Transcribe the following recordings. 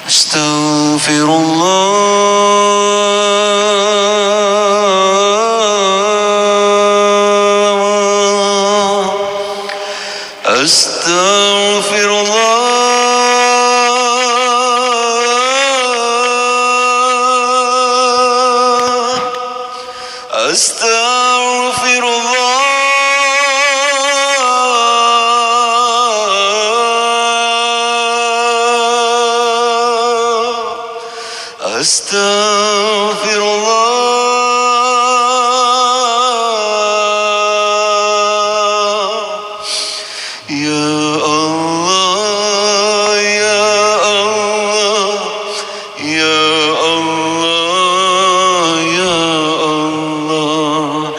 أستغفر الله أستغفر الله أستغفر الله أستغفر الله يا الله يا الله يا الله يا الله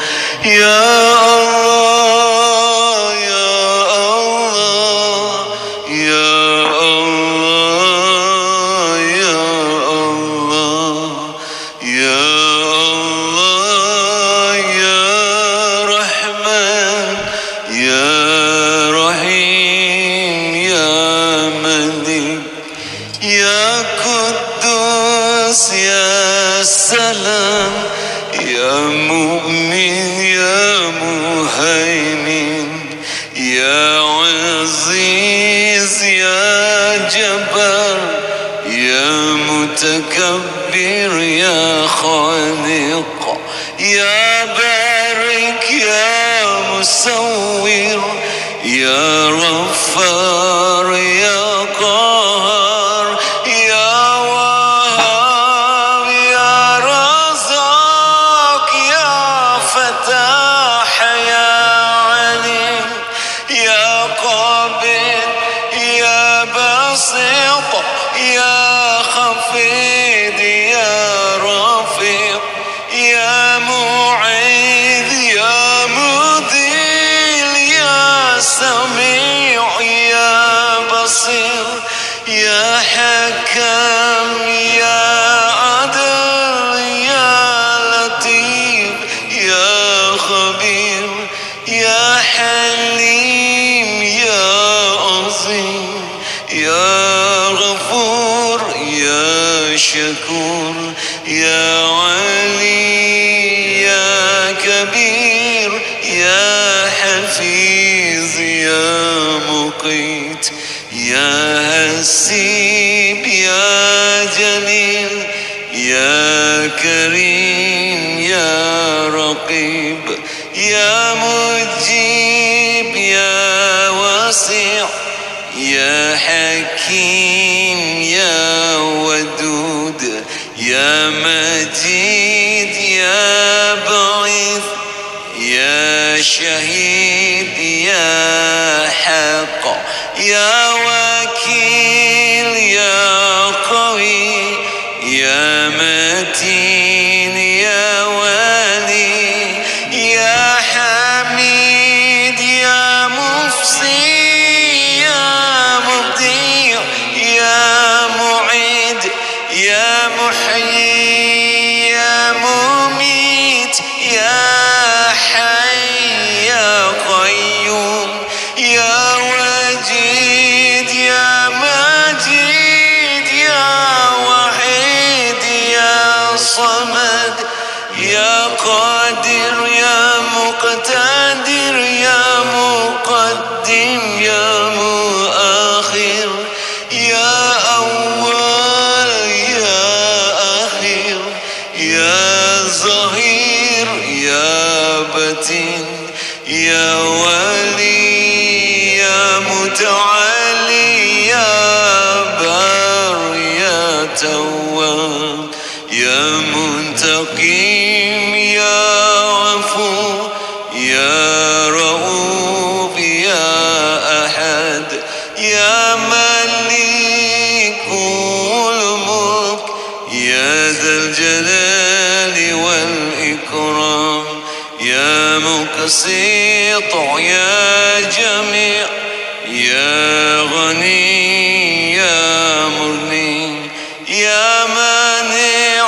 يا الله يا الله يا الله يا الله يا رحمن يا رحيم يا ملك يا قدوس يا سلام يا مؤمن يا مهيمن يا عزيز يا جبار يا متكبر يا خالق يا بارك يا مصور يا غفار يا قهار يا وهاب يا رزاق يا فتاح يا عليم يا قابل يا بسيط يا خفيض يا رفيق يا معيد يا مذل يا سميع يا بصير يا حكم يا عدل يا لطيف يا خبير يا حليم يا عظيم يا غفور يا شكور يا علي يا كبير يا حفيظ يا مقيت يا حسيب يا جليل يا كريم يا رقيب يا مجيب يا واسع يا حكيم يا ودود يا مجيد يا بعيد يا شهيد يا حق يا وكيل يا قوي يا متين يا ولي يا حميد يا مفسي يا مبدع يا معيد يا محيي يا مميت يا حي يا قيوم يا وجيد يا مجيد يا وحيد يا صمد يا قادر يا مقتدر يا مقدم يا مؤخر يا أول يا أخير يا ظهير يا بطين يا ولي يا متعالي يا بار يا تواب يا منتقم يا عفو يا رؤوف يا أحد يا ملك الملك يا ذا الجلال والإكرام يا مقسط يا جميع يا غني يا مغني يا مانع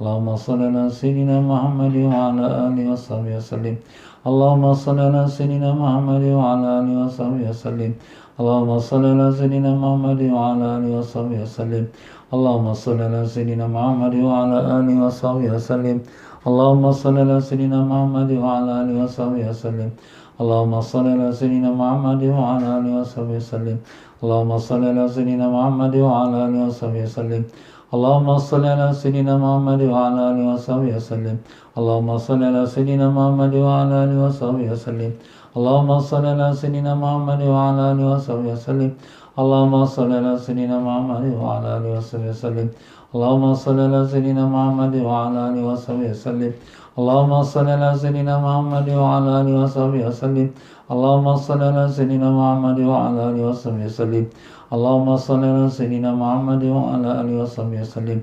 اللهم صل على سيدنا محمد وعلى آله وصحبه وسلم اللهم صل على سيدنا محمد وعلى آله وصحبه وسلم اللهم صل على سيدنا محمد وعلى آله وصحبه وسلم اللهم صل على سيدنا محمد وعلى آله وصحبه وسلم اللهم صل على سيدنا محمد وعلى آله وصحبه وسلم اللهم صل على سيدنا محمد وعلى آله وصحبه وسلم اللهم صل على سيدنا محمد وعلى آله وصحبه وسلم اللهم صل على سيدنا محمد وعلى آله وصحبه وسلم اللهم صل على سيدنا محمد وعلى آله وصحبه وسلم اللهم صل على سيدنا محمد وعلى آله وصحبه وسلم اللهم صل على سيدنا محمد وعلى آله وصحبه وسلم اللهم صل على سيدنا محمد وعلى آله وصحبه وسلم اللهم صل على سيدنا محمد وعلى آله وصحبه وسلم اللهم صل على سيدنا محمد وعلى آله وصحبه وسلم اللهم صل على سيدنا محمد وعلى آله وصحبه وسلم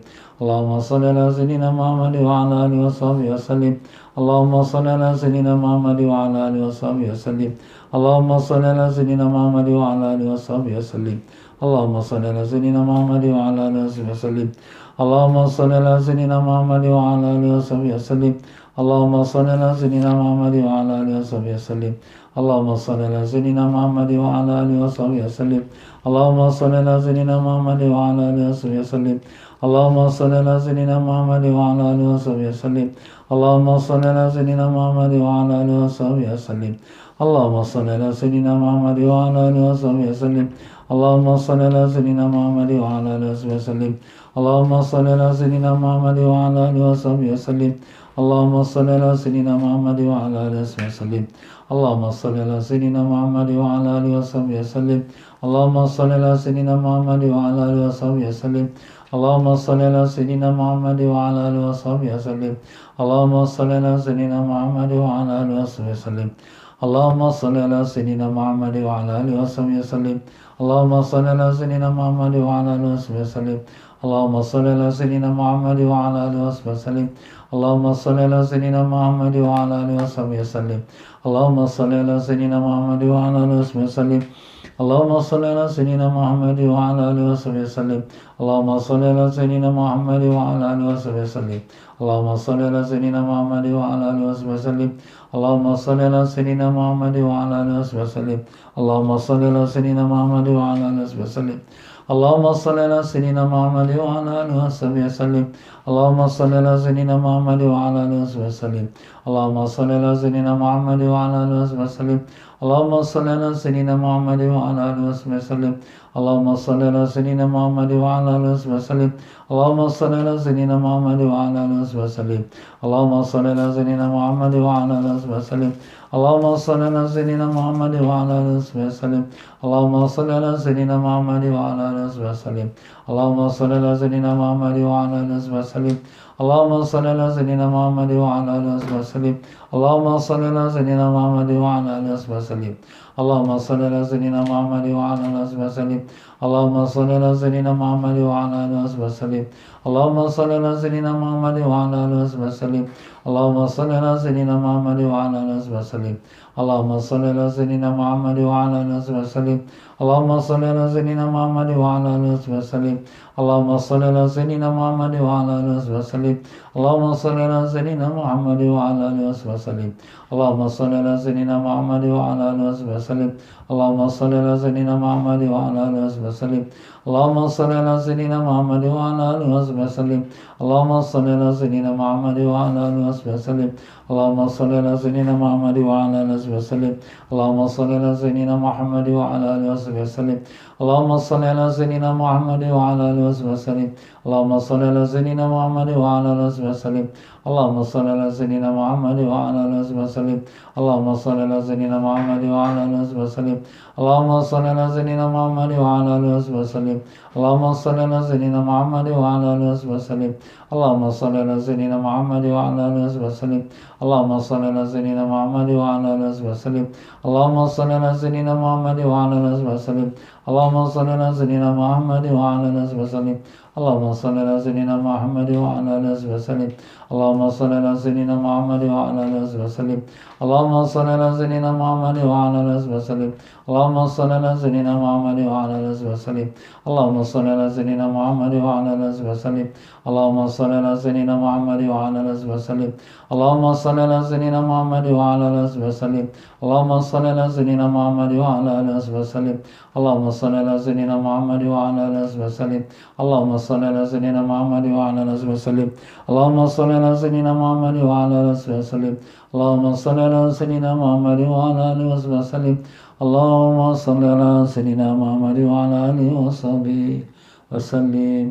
اللهم صل على سيدنا محمد وعلى آله وصحبه وسلم اللهم صل على سيدنا محمد وعلى آله وصحبه وسلم اللهم صل على سيدنا محمد وعلى آله وصحبه وسلم اللهم صل على سيدنا محمد وعلى آله وصحبه وسلم اللهم صل على سيدنا محمد وعلى آله وصحبه وسلم اللهم صل على سيدنا محمد وعلى آله وصحبه وسلم اللهم صل على سيدنا محمد وعلى آله وصحبه وسلم اللهم صل على سيدنا محمد وعلى آله وصحبه وسلم اللهم صل على سيدنا محمد وعلى آله وصحبه وسلم اللهم صل على سيدنا محمد وعلى آله وصحبه وسلم اللهم صل على سيدنا محمد وعلى آله وصحبه وسلم اللهم صل على سيدنا محمد وعلى آله وصحبه وسلم اللهم صل على سيدنا محمد وعلى آله وصحبه وسلم اللهم صل على سيدنا محمد وعلى آله وصحبه وسلم اللهم صل على سيدنا محمد وعلى آله وصحبه وسلم اللهم صل على سيدنا محمد وعلى آله وصحبه وسلم اللهم صل على سيدنا محمد وعلى آله وصحبه وسلم اللهم صل على سيدنا محمد وعلى آله وصحبه وسلم اللهم صل على سيدنا محمد وعلى آله وصحبه وسلم اللهم صل على سيدنا محمد وعلى آله وصحبه وسلم اللهم صل على سيدنا محمد وعلى آله وصحبه وسلم اللهم صل على سيدنا محمد وعلى آله وصحبه وسلم اللهم صل على سيدنا محمد وعلى آله وصحبه وسلم اللهم صل على سيدنا محمد وعلى آله وصحبه وسلم اللهم صل على سيدنا محمد وعلى آله وصحبه وسلم اللهم صل على سيدنا محمد وعلى آله وصحبه وسلم اللهم صل على سيدنا محمد وعلى آله وصحبه وسلم اللهم صل على سيدنا محمد وعلى آله وصحبه وسلم اللهم صل على سيدنا محمد وعلى آله وصحبه وسلم اللهم صل على سيدنا محمد وعلى آله وصحبه وسلم اللهم صل على سيدنا محمد وعلى آله وصحبه وسلم اللهم صل على سيدنا محمد وعلى آله وصحبه وسلم اللهم صل على سيدنا محمد وعلى آله وصحبه وسلم اللهم صل على سيدنا محمد وعلى آله وصحبه وسلم اللهم صل على سيدنا محمد وعلى آله وصحبه وسلم اللهم صل على سيدنا محمد وعلى آله وصحبه وسلم اللهم صل على سيدنا محمد وعلى آله وصحبه وسلم اللهم صل على سيدنا محمد وعلى آله وصحبه وسلم اللهم صل على سيدنا محمد وعلى آله وصحبه وسلم اللهم صل على سيدنا محمد وعلى آله وصحبه وسلم اللهم صل على سيدنا محمد وعلى آله وصحبه وسلم اللهم صل على سيدنا محمد وعلى آله وصحبه وسلم اللهم صل على سيدنا محمد وعلى آله وصحبه وسلم اللهم صل على سيدنا محمد وعلى آله وصحبه وسلم اللهم صل على سيدنا محمد وعلى آله وصحبه وسلم اللهم صل على سيدنا محمد وعلى آله وصحبه وسلم اللهم صل على سيدنا محمد وعلى آله وصحبه وسلم اللهم صل على سيدنا محمد وعلى آله وصحبه وسلم اللهم صل على سيدنا محمد وعلى آله وصحبه وسلم اللهم صل على سيدنا محمد وعلى آله وصحبه وسلم اللهم صل على سيدنا محمد وعلى آله وصحبه وسلم اللهم صل على سيدنا محمد وعلى آله وصحبه وسلم اللهم صل على سيدنا محمد وعلى آله وصحبه وسلم اللهم صل على سيدنا محمد وعلى آله وصحبه وسلم اللهم صل على سيدنا محمد وعلى آله وصحبه وسلم اللهم صل على سيدنا محمد وعلى آله وصحبه وسلم اللهم صل على سيدنا محمد وعلى آله وصحبه وسلم اللهم صل على سيدنا محمد وعلى آله وصحبه وسلم اللهم صل على سيدنا محمد وعلى آله وصحبه وسلم اللهم صل على سيدنا محمد وعلى آله وصحبه وسلم اللهم صل على سيدنا محمد وعلى آله وصحبه وسلم اللهم صل على سيدنا محمد وعلى آله وصحبه وسلم اللهم صل على سيدنا محمد وعلى آله وصحبه وسلم اللهم صل على سيدنا محمد وعلى آله وصحبه وسلم اللهم صل على سيدنا محمد وعلى آله وصحبه وسلم اللهم صل على سيدنا محمد وعلى آله وصحبه وسلم اللهم صل على سيدنا محمد وعلى آله وصحبه وسلم اللهم صل على سيدنا محمد وعلى آله وصحبه وسلم اللهم صل على سيدنا محمد وعلى آله وصحبه وسلم اللهم صل على سيدنا محمد وعلى آله وصحبه وسلم اللهم صل على سيدنا محمد وعلى آله وصحبه وسلم اللهم صل على سيدنا محمد وعلى آله وصحبه وسلم اللهم صل على سيدنا محمد وعلى آله وصحبه وسلم اللهم صل على سيدنا محمد وعلى آله وصحبه وسلم اللهم صل على سيدنا محمد وعلى آله وصحبه وسلم اللهم صل على سيدنا محمد وعلى آله وصحبه وسلم اللهم صل على سيدنا محمد وعلى آله وصحبه وسلم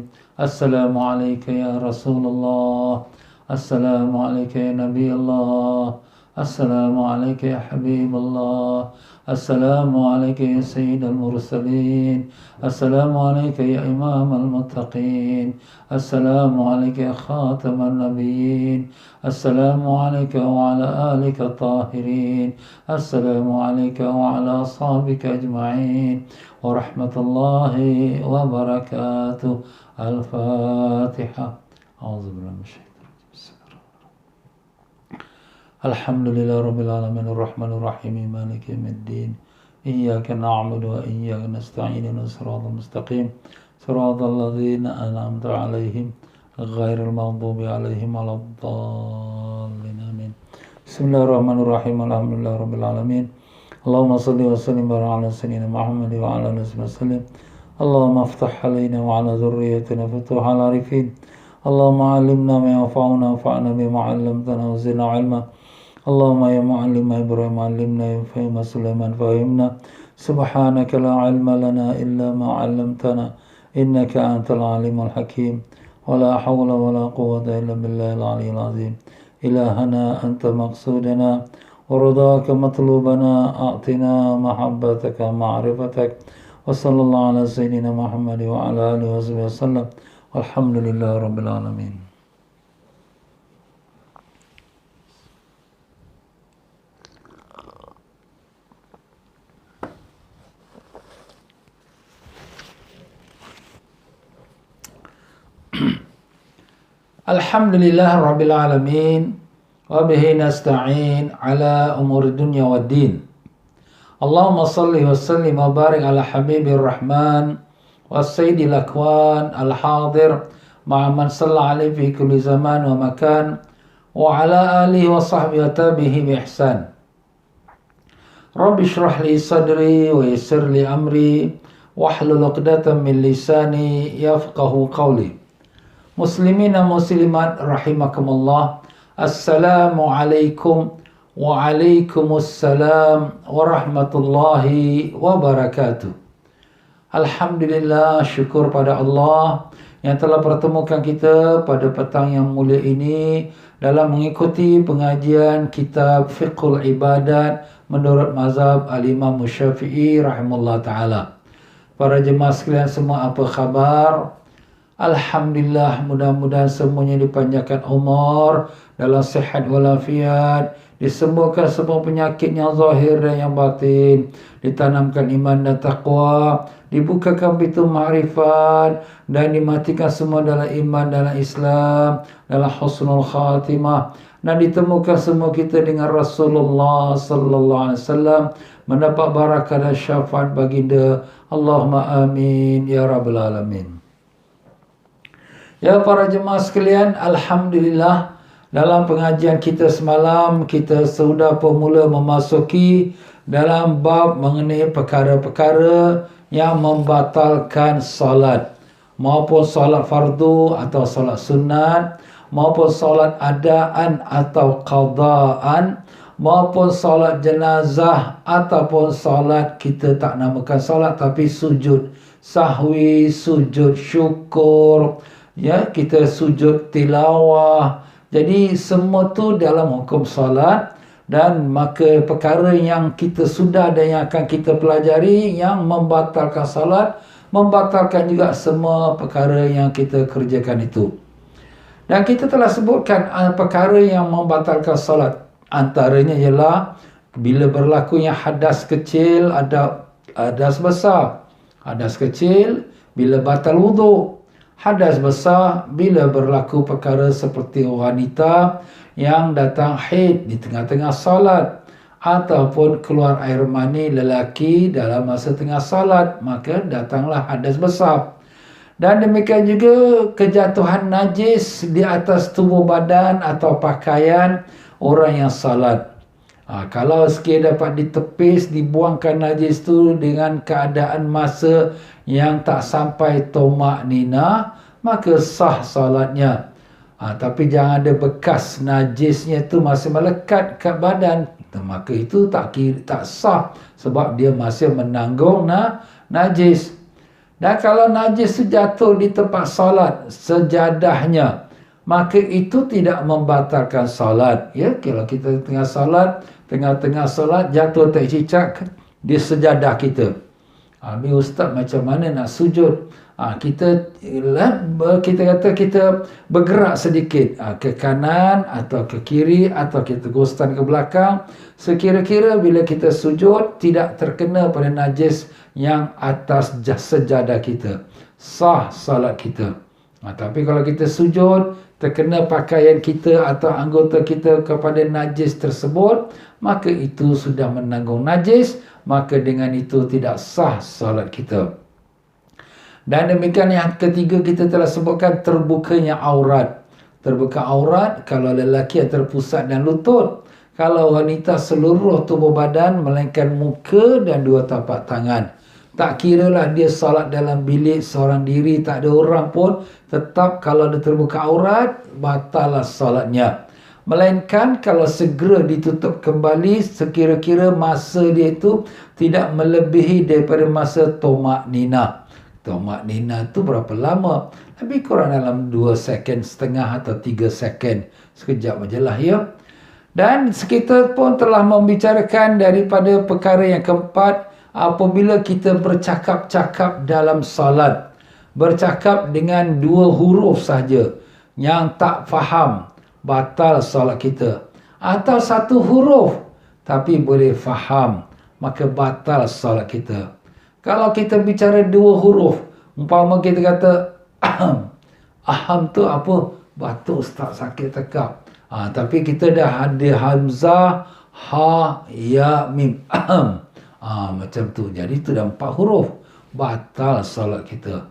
السلام عليك يا رسول الله السلام عليك يا نبي الله السلام عليك يا حبيب الله السلام عليك يا سيد المرسلين السلام عليك يا إمام المتقين السلام عليك يا خاتم النبيين السلام عليك وعلى آلك الطاهرين السلام عليك وعلى أصحابك أجمعين ورحمة الله وبركاته الفاتحة أعوذ بالله من الشيطان الحمد لله رب العالمين الرحمن الرحيم مالك يوم الدين إياك نعبد وإياك نستعين صراط المستقيم صراط الذين أنعمت عليهم غير المغضوب عليهم ولا الضالين آمين بسم الله الرحمن الرحيم الحمد لله رب العالمين اللهم صل وسلم وبارك على سيدنا محمد وعلى آله وسلم اللهم افتح علينا وعلى ذريتنا فتوح العارفين اللهم علمنا ما ينفعنا وانفعنا بما علمتنا وزدنا علما اللهم يا معلم إبراهيم علمنا يا فهم سليمان فهمنا سبحانك لا علم لنا إلا ما علمتنا إنك أنت العليم الحكيم ولا حول ولا قوة إلا بالله العلي العظيم إلهنا أنت مقصودنا ورضاك مطلوبنا أعطنا محبتك معرفتك وصلى الله على سيدنا محمد وعلى آله وصحبه وسلم والحمد لله رب العالمين. Alhamdulillah Rabbil Alamin wa bihi nasta'in ala umuri dunya wad din. Allahumma salli wa sallim wa barik ala habibir rahman wa sayyidil akwan al-hadir ma'a man salla alaihi fi kulli zaman wa makan wa ala alihi wa sahbihi wa tabihi bi ihsan. Rabbi shrah li sadri wa yassir li amri wahlul 'uqdatam min lisani yafqahu qawli. Muslimin dan muslimat rahimakumullah. Assalamualaikum Waalaikumsalam warahmatullahi wabarakatuh. Alhamdulillah, syukur pada Allah yang telah pertemukan kita pada petang yang mulia ini dalam mengikuti pengajian kitab Fiqhul Ibadat menurut mazhab Al-Imam Syafi'i rahimahullah ta'ala. Para jemaah sekalian semua, apa khabar? Alhamdulillah, mudah-mudahan semuanya dipanjangkan umur, dalam sihat walafiat, disembuhkan semua penyakit yang zahir dan yang batin, ditanamkan iman dan taqwa, dibukakan pintu ma'rifat, dan dimatikan semua dalam iman, dalam Islam, dalam husnul khatimah, dan ditemukan semua kita dengan Rasulullah sallallahu alaihi wasallam, mendapat barakah dan syafaat baginda. Allahumma amin ya rabbal alamin. Ya para jemaah sekalian, alhamdulillah, dalam pengajian kita semalam kita sudah pemula memasuki dalam bab mengenai perkara-perkara yang membatalkan solat, maupun solat fardu atau solat sunat, maupun solat adaan atau qadaan, maupun solat jenazah, ataupun solat kita tak namakan solat tapi sujud sahwi, sujud syukur, ya, kita sujud tilawah. Jadi semua tu dalam hukum solat, dan maka perkara yang kita sudah dan yang akan kita pelajari yang membatalkan solat, membatalkan juga semua perkara yang kita kerjakan itu. Dan kita telah sebutkan perkara yang membatalkan solat. Antaranya ialah bila berlakunya hadas kecil, ada hadas besar. Hadas kecil bila batal wuduk, Hadas besar bila berlaku perkara seperti wanita yang datang haid di tengah-tengah salat, ataupun keluar air mani lelaki dalam masa tengah salat, maka datanglah hadas besar. Dan demikian juga kejatuhan najis di atas tubuh badan atau pakaian orang yang salat. Kalau sekiranya dapat ditepis, dibuangkan najis tu dengan keadaan masa yang tak sampai tomak nina, maka sah salatnya. Tapi jangan ada bekas najisnya tu masih melekat kat badan, maka itu tak sah sebab dia masih menanggung najis. Dan kalau najis itu jatuh di tempat salat sejadahnya, maka itu tidak membatalkan salat. Ya, kalau kita tengah-tengah salat jatuh tak cicak di sejadah kita. Ni ustaz macam mana nak sujud? Kita kata kita bergerak sedikit ke kanan atau ke kiri atau kita gostan ke belakang, sekira-kira bila kita sujud tidak terkena pada najis yang atas sejadah kita, sah salat kita. Tapi kalau kita sujud terkena pakaian kita atau anggota kita kepada najis tersebut, maka itu sudah menanggung najis, maka dengan itu tidak sah salat kita. Dan demikian yang ketiga kita telah sebutkan terbukanya aurat. Terbuka aurat kalau lelaki yang terpusat dan lutut. Kalau wanita seluruh tubuh badan melainkan muka dan dua tapak tangan. Tak kiralah dia salat dalam bilik seorang diri, tak ada orang pun, tetap kalau dia terbuka aurat, batallah salatnya. Melainkan kalau segera ditutup kembali sekira-kira masa dia itu tidak melebihi daripada masa tomak nina. Tomak nina tu berapa lama? Lebih kurang dalam 2 second setengah atau 3 second. Sekejap ajalah ya. Dan kita pun telah membicarakan daripada perkara yang keempat, apabila kita bercakap-cakap dalam salat, bercakap dengan 2 huruf saja yang tak faham, batal salat kita. Atau 1 huruf tapi boleh faham, maka batal salat kita. Kalau kita bicara 2 huruf, umpama kita kata aham. Aham tu apa? Batuk ustaz, sakit tekak. Tapi kita dah ada hamzah, ha, ya, mim. Aham. Macam tu. Jadi tu dah 4 huruf. Batal salat kita.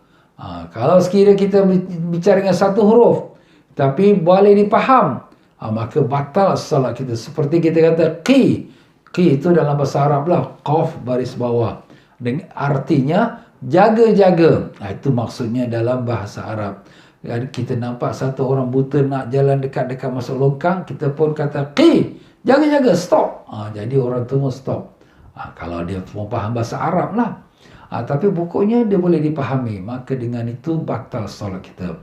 Kalau sekiranya kita bicara dengan 1 huruf tapi boleh dipaham, maka batal salat kita. Seperti kita kata qi. Qi itu dalam bahasa Arab lah, qaf baris bawah. Dengan artinya jaga-jaga. Itu maksudnya dalam bahasa Arab. Kita nampak satu orang buta nak jalan dekat-dekat masuk longkang, kita pun kata qi, jaga-jaga, stop. Jadi orang tu stop. Kalau dia faham bahasa Arab lah. Tapi bukunya dia boleh dipahami, maka dengan itu batal solat kita.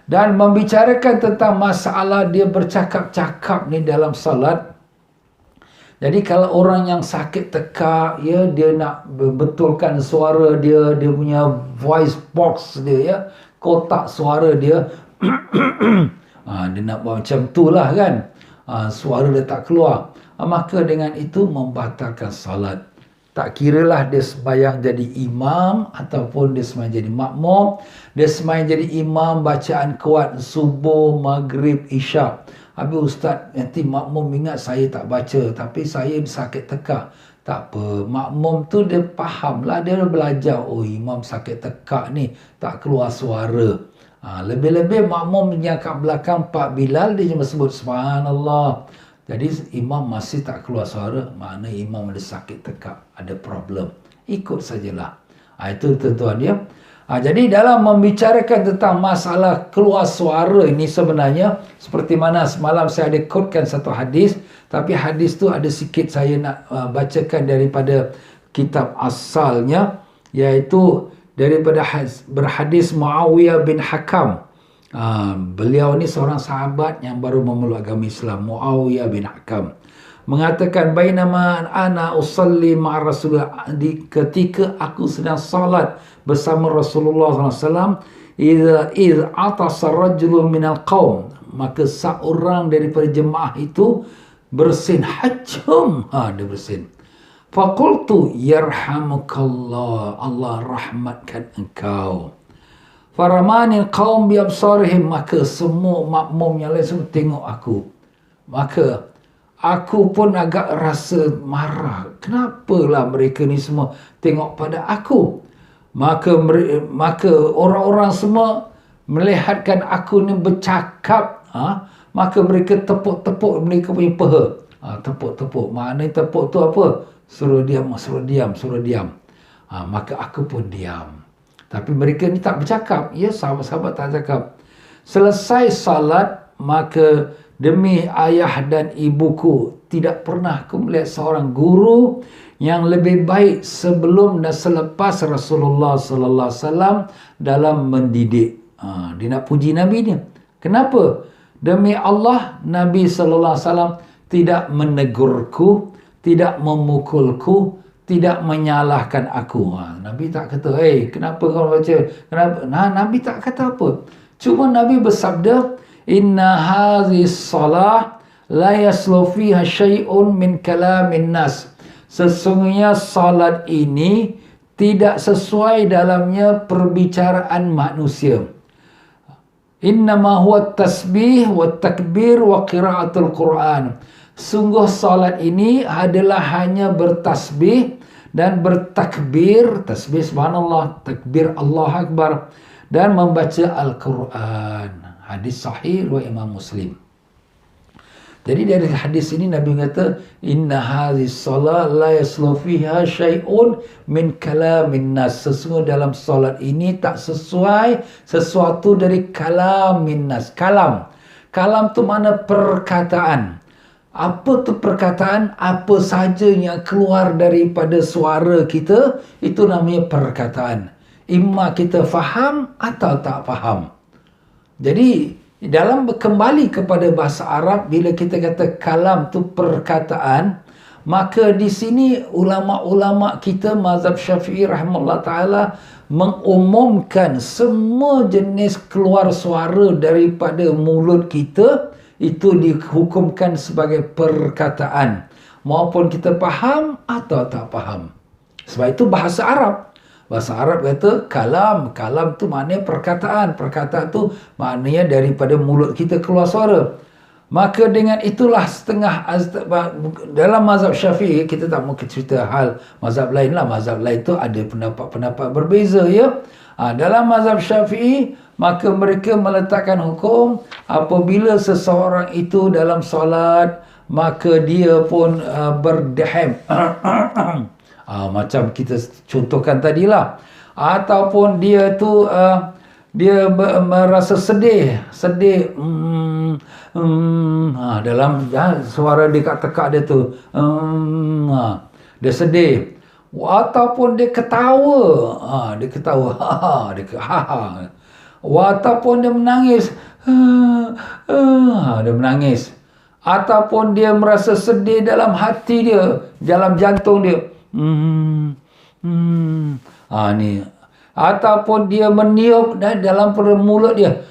Dan membicarakan tentang masalah dia bercakap-cakap ni dalam salat. Jadi kalau orang yang sakit tekak, ya, dia nak betulkan suara dia, dia punya voice box dia, ya, kotak suara dia, dia nak buat macam tu lah kan, suara dia tak keluar, maka dengan itu membatalkan salat. Tak kiralah dia sembahyang jadi imam ataupun dia sembahyang jadi makmum. Dia sembahyang jadi imam, bacaan kuat subuh, maghrib, isyak. Habis ustaz, nanti makmum ingat saya tak baca, tapi saya sakit tekak. Tak apa, makmum tu dia faham lah, dia belajar, oh imam sakit tekak ni, tak keluar suara. Lebih-lebih makmum yang kat belakang Pak Bilal, dia cuma sebut subhanallah. Jadi imam masih tak keluar suara, makna imam ada sakit tekak, ada problem. Ikut sajalah. Itu tuan-tuan ya. Jadi dalam membicarakan tentang masalah keluar suara ini sebenarnya, seperti mana semalam saya ada quotekan satu hadis, tapi hadis tu ada sikit saya nak bacakan daripada kitab asalnya, iaitu daripada berhadis Muawiyah bin Hakam. Beliau ni seorang sahabat yang baru memeluk agama Islam, Muawiyah bin Hakam, mengatakan bainama ana usalli ma'a Rasulullah, ketika aku sedang salat bersama Rasulullah SAW, idza atasa rajulun minal qaum, maka seorang daripada jemaah itu bersin, hajum, dia bersin. Faqultu yarhamukallah, Allah rahmatkan engkau. Faramanil qaum bi absarihim, maka semua makmum yang lain semua tengok aku. Maka aku pun agak rasa marah. Kenapalah mereka ni semua tengok pada aku? Maka orang-orang semua melihatkan aku ni bercakap, maka mereka tepuk-tepuk mereka punya peha. Tepuk-tepuk. Maknanya tepuk tu apa? Suruh diam. Maka aku pun diam. Tapi mereka ni tak bercakap. Ya, sahabat-sahabat tak cakap. Selesai salat, maka demi ayah dan ibuku, tidak pernah aku melihat seorang guru yang lebih baik sebelum dan selepas Rasulullah sallallahu alaihi wasallam dalam mendidik. Dia nak puji Nabi ni. Kenapa? Demi Allah, Nabi sallallahu alaihi wasallam tidak menegurku, tidak memukulku, tidak menyalahkan aku. Nabi tak kata, kenapa kau baca? Kenapa? Nabi tak kata apa. Cuma Nabi bersabda, inna hazis salah la yaslu fiha syai'un min kalamin nas. Sesungguhnya salat ini tidak sesuai dalamnya perbicaraan manusia. Innama huwa tasbih wa takbir wa qiraatul Quran. Sungguh salat ini adalah hanya bertasbih dan bertakbir, tasbih subhanallah, takbir Allah Akbar, dan membaca Al-Quran. Hadis sahih riwayat Imam Muslim. Jadi dari hadis ini Nabi kata, inna hadhis salat la yaslu fiha syai'un min kalamin nas. Sesungguhnya dalam solat ini tak sesuai sesuatu dari kalamin nas. Kalam tu mana perkataan. Apa tu perkataan? Apa saja yang keluar daripada suara kita, itu namanya perkataan. Imma kita faham atau tak faham. Jadi dalam kembali kepada bahasa Arab, bila kita kata kalam tu perkataan, maka di sini ulama-ulama kita mazhab Syafi'i rahimahullah ta'ala mengumumkan semua jenis keluar suara daripada mulut kita itu dihukumkan sebagai perkataan, maupun kita faham atau tak faham. Sebab itu bahasa Arab. Bahasa Arab kata kalam. Kalam tu maknanya perkataan. Perkataan tu maknanya daripada mulut kita keluar suara. Maka dengan itulah setengah dalam mazhab Syafi'i, kita tak mau cerita hal mazhab lain lah. Mazhab lain tu ada pendapat-pendapat berbeza, ya. Dalam mazhab Syafi'i, maka mereka meletakkan hukum apabila seseorang itu dalam solat, maka dia pun berdaham. Macam kita contohkan tadilah. Ataupun dia tu dia merasa sedih. Dalam suara dia kat tekak dia tu. Dia sedih. Ataupun dia ketawa. Dia ketawa. Ataupun dia menangis. Dia menangis. Ataupun dia merasa sedih dalam hati dia, dalam jantung dia. Ni. Ataupun dia meniup dalam mulut dia.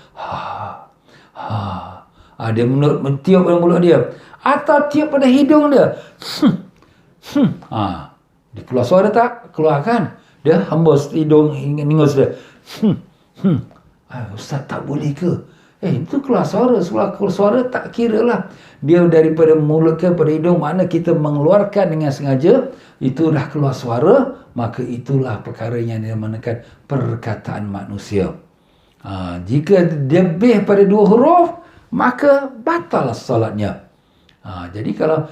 Dia mentiup dalam mulut dia. Atau tiup pada hidung dia. Dia keluar suara tak? Keluar kan? Dia hembus hidung, hingus dia. Ustaz, tak boleh ke? Itu keluar suara. Keluar suara tak kira lah. Dia daripada mulut ke pada hidung, mana kita mengeluarkan dengan sengaja, itu dah keluar suara, maka itulah perkara yang dinamakan perkataan manusia. Jika dia lebih pada 2 huruf, maka batal salatnya. Jadi kalau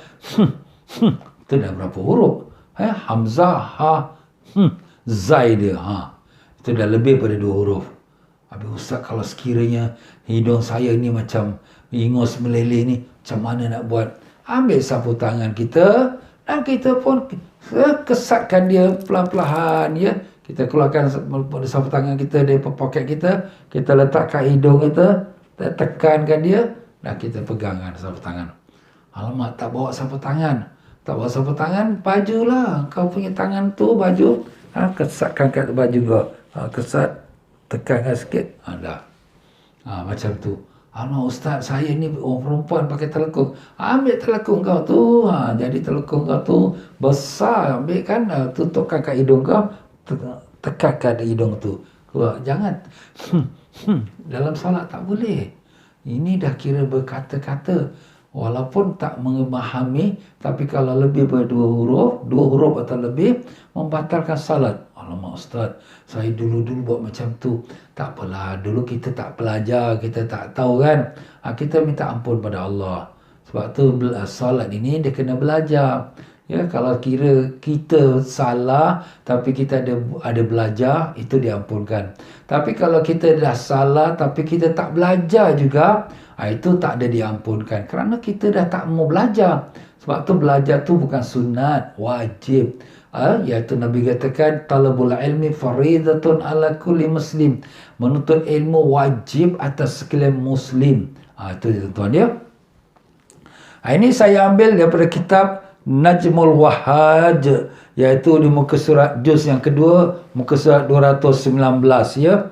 itu dah berapa huruf? Hamzah, zai dia. Itu dah lebih pada 2 huruf. Habis Ustaz, kalau sekiranya hidung saya ni macam ingus meleleh ni, macam mana nak buat? Ambil sapu tangan kita dan kita pun kesatkan dia pelan-pelan, ya. Kita keluarkan sapu tangan kita dari poket kita, kita letakkan hidung kita, kita tekankan dia, dan kita pegangkan sapu tangan. Alamak, tak bawa sapu tangan. Tak bawa sapu tangan, baju lah. Kau punya tangan tu baju, kesatkan kat baju kau. Kesat, tekankan sikit, dah. Macam tu. Ustaz, saya ni orang perempuan pakai telekung. Ambil telekung kau tu. Jadi telekung kau tu besar. Ambil kan, tutupkan kat hidung kau. Tekankan hidung tu. keluar. Jangan. Dalam solat tak boleh. Ini dah kira berkata-kata. Walaupun tak memahami, tapi kalau lebih dua huruf atau lebih, membatalkan salat. Alamak Ustaz, saya dulu buat macam tu. Tak apalah, dulu kita tak belajar, kita tak tahu kan. Kita minta ampun pada Allah. Sebab tu salat ini dia kena belajar. Ya, kalau kira kita salah tapi kita ada belajar, itu diampunkan. Tapi kalau kita dah salah tapi kita tak belajar juga, itu tak ada diampunkan. Kerana kita dah tak mau belajar. Sebab tu belajar tu bukan sunat, wajib. Iaitu Nabi katakan talabul ilmi faridatun ala kulli muslim. Menuntut ilmu wajib atas sekalian muslim. Itu tuan-tuan dia. Ini saya ambil daripada kitab Najmul Wahaj, iaitu di muka surat juz yang kedua, muka surat 219 ya.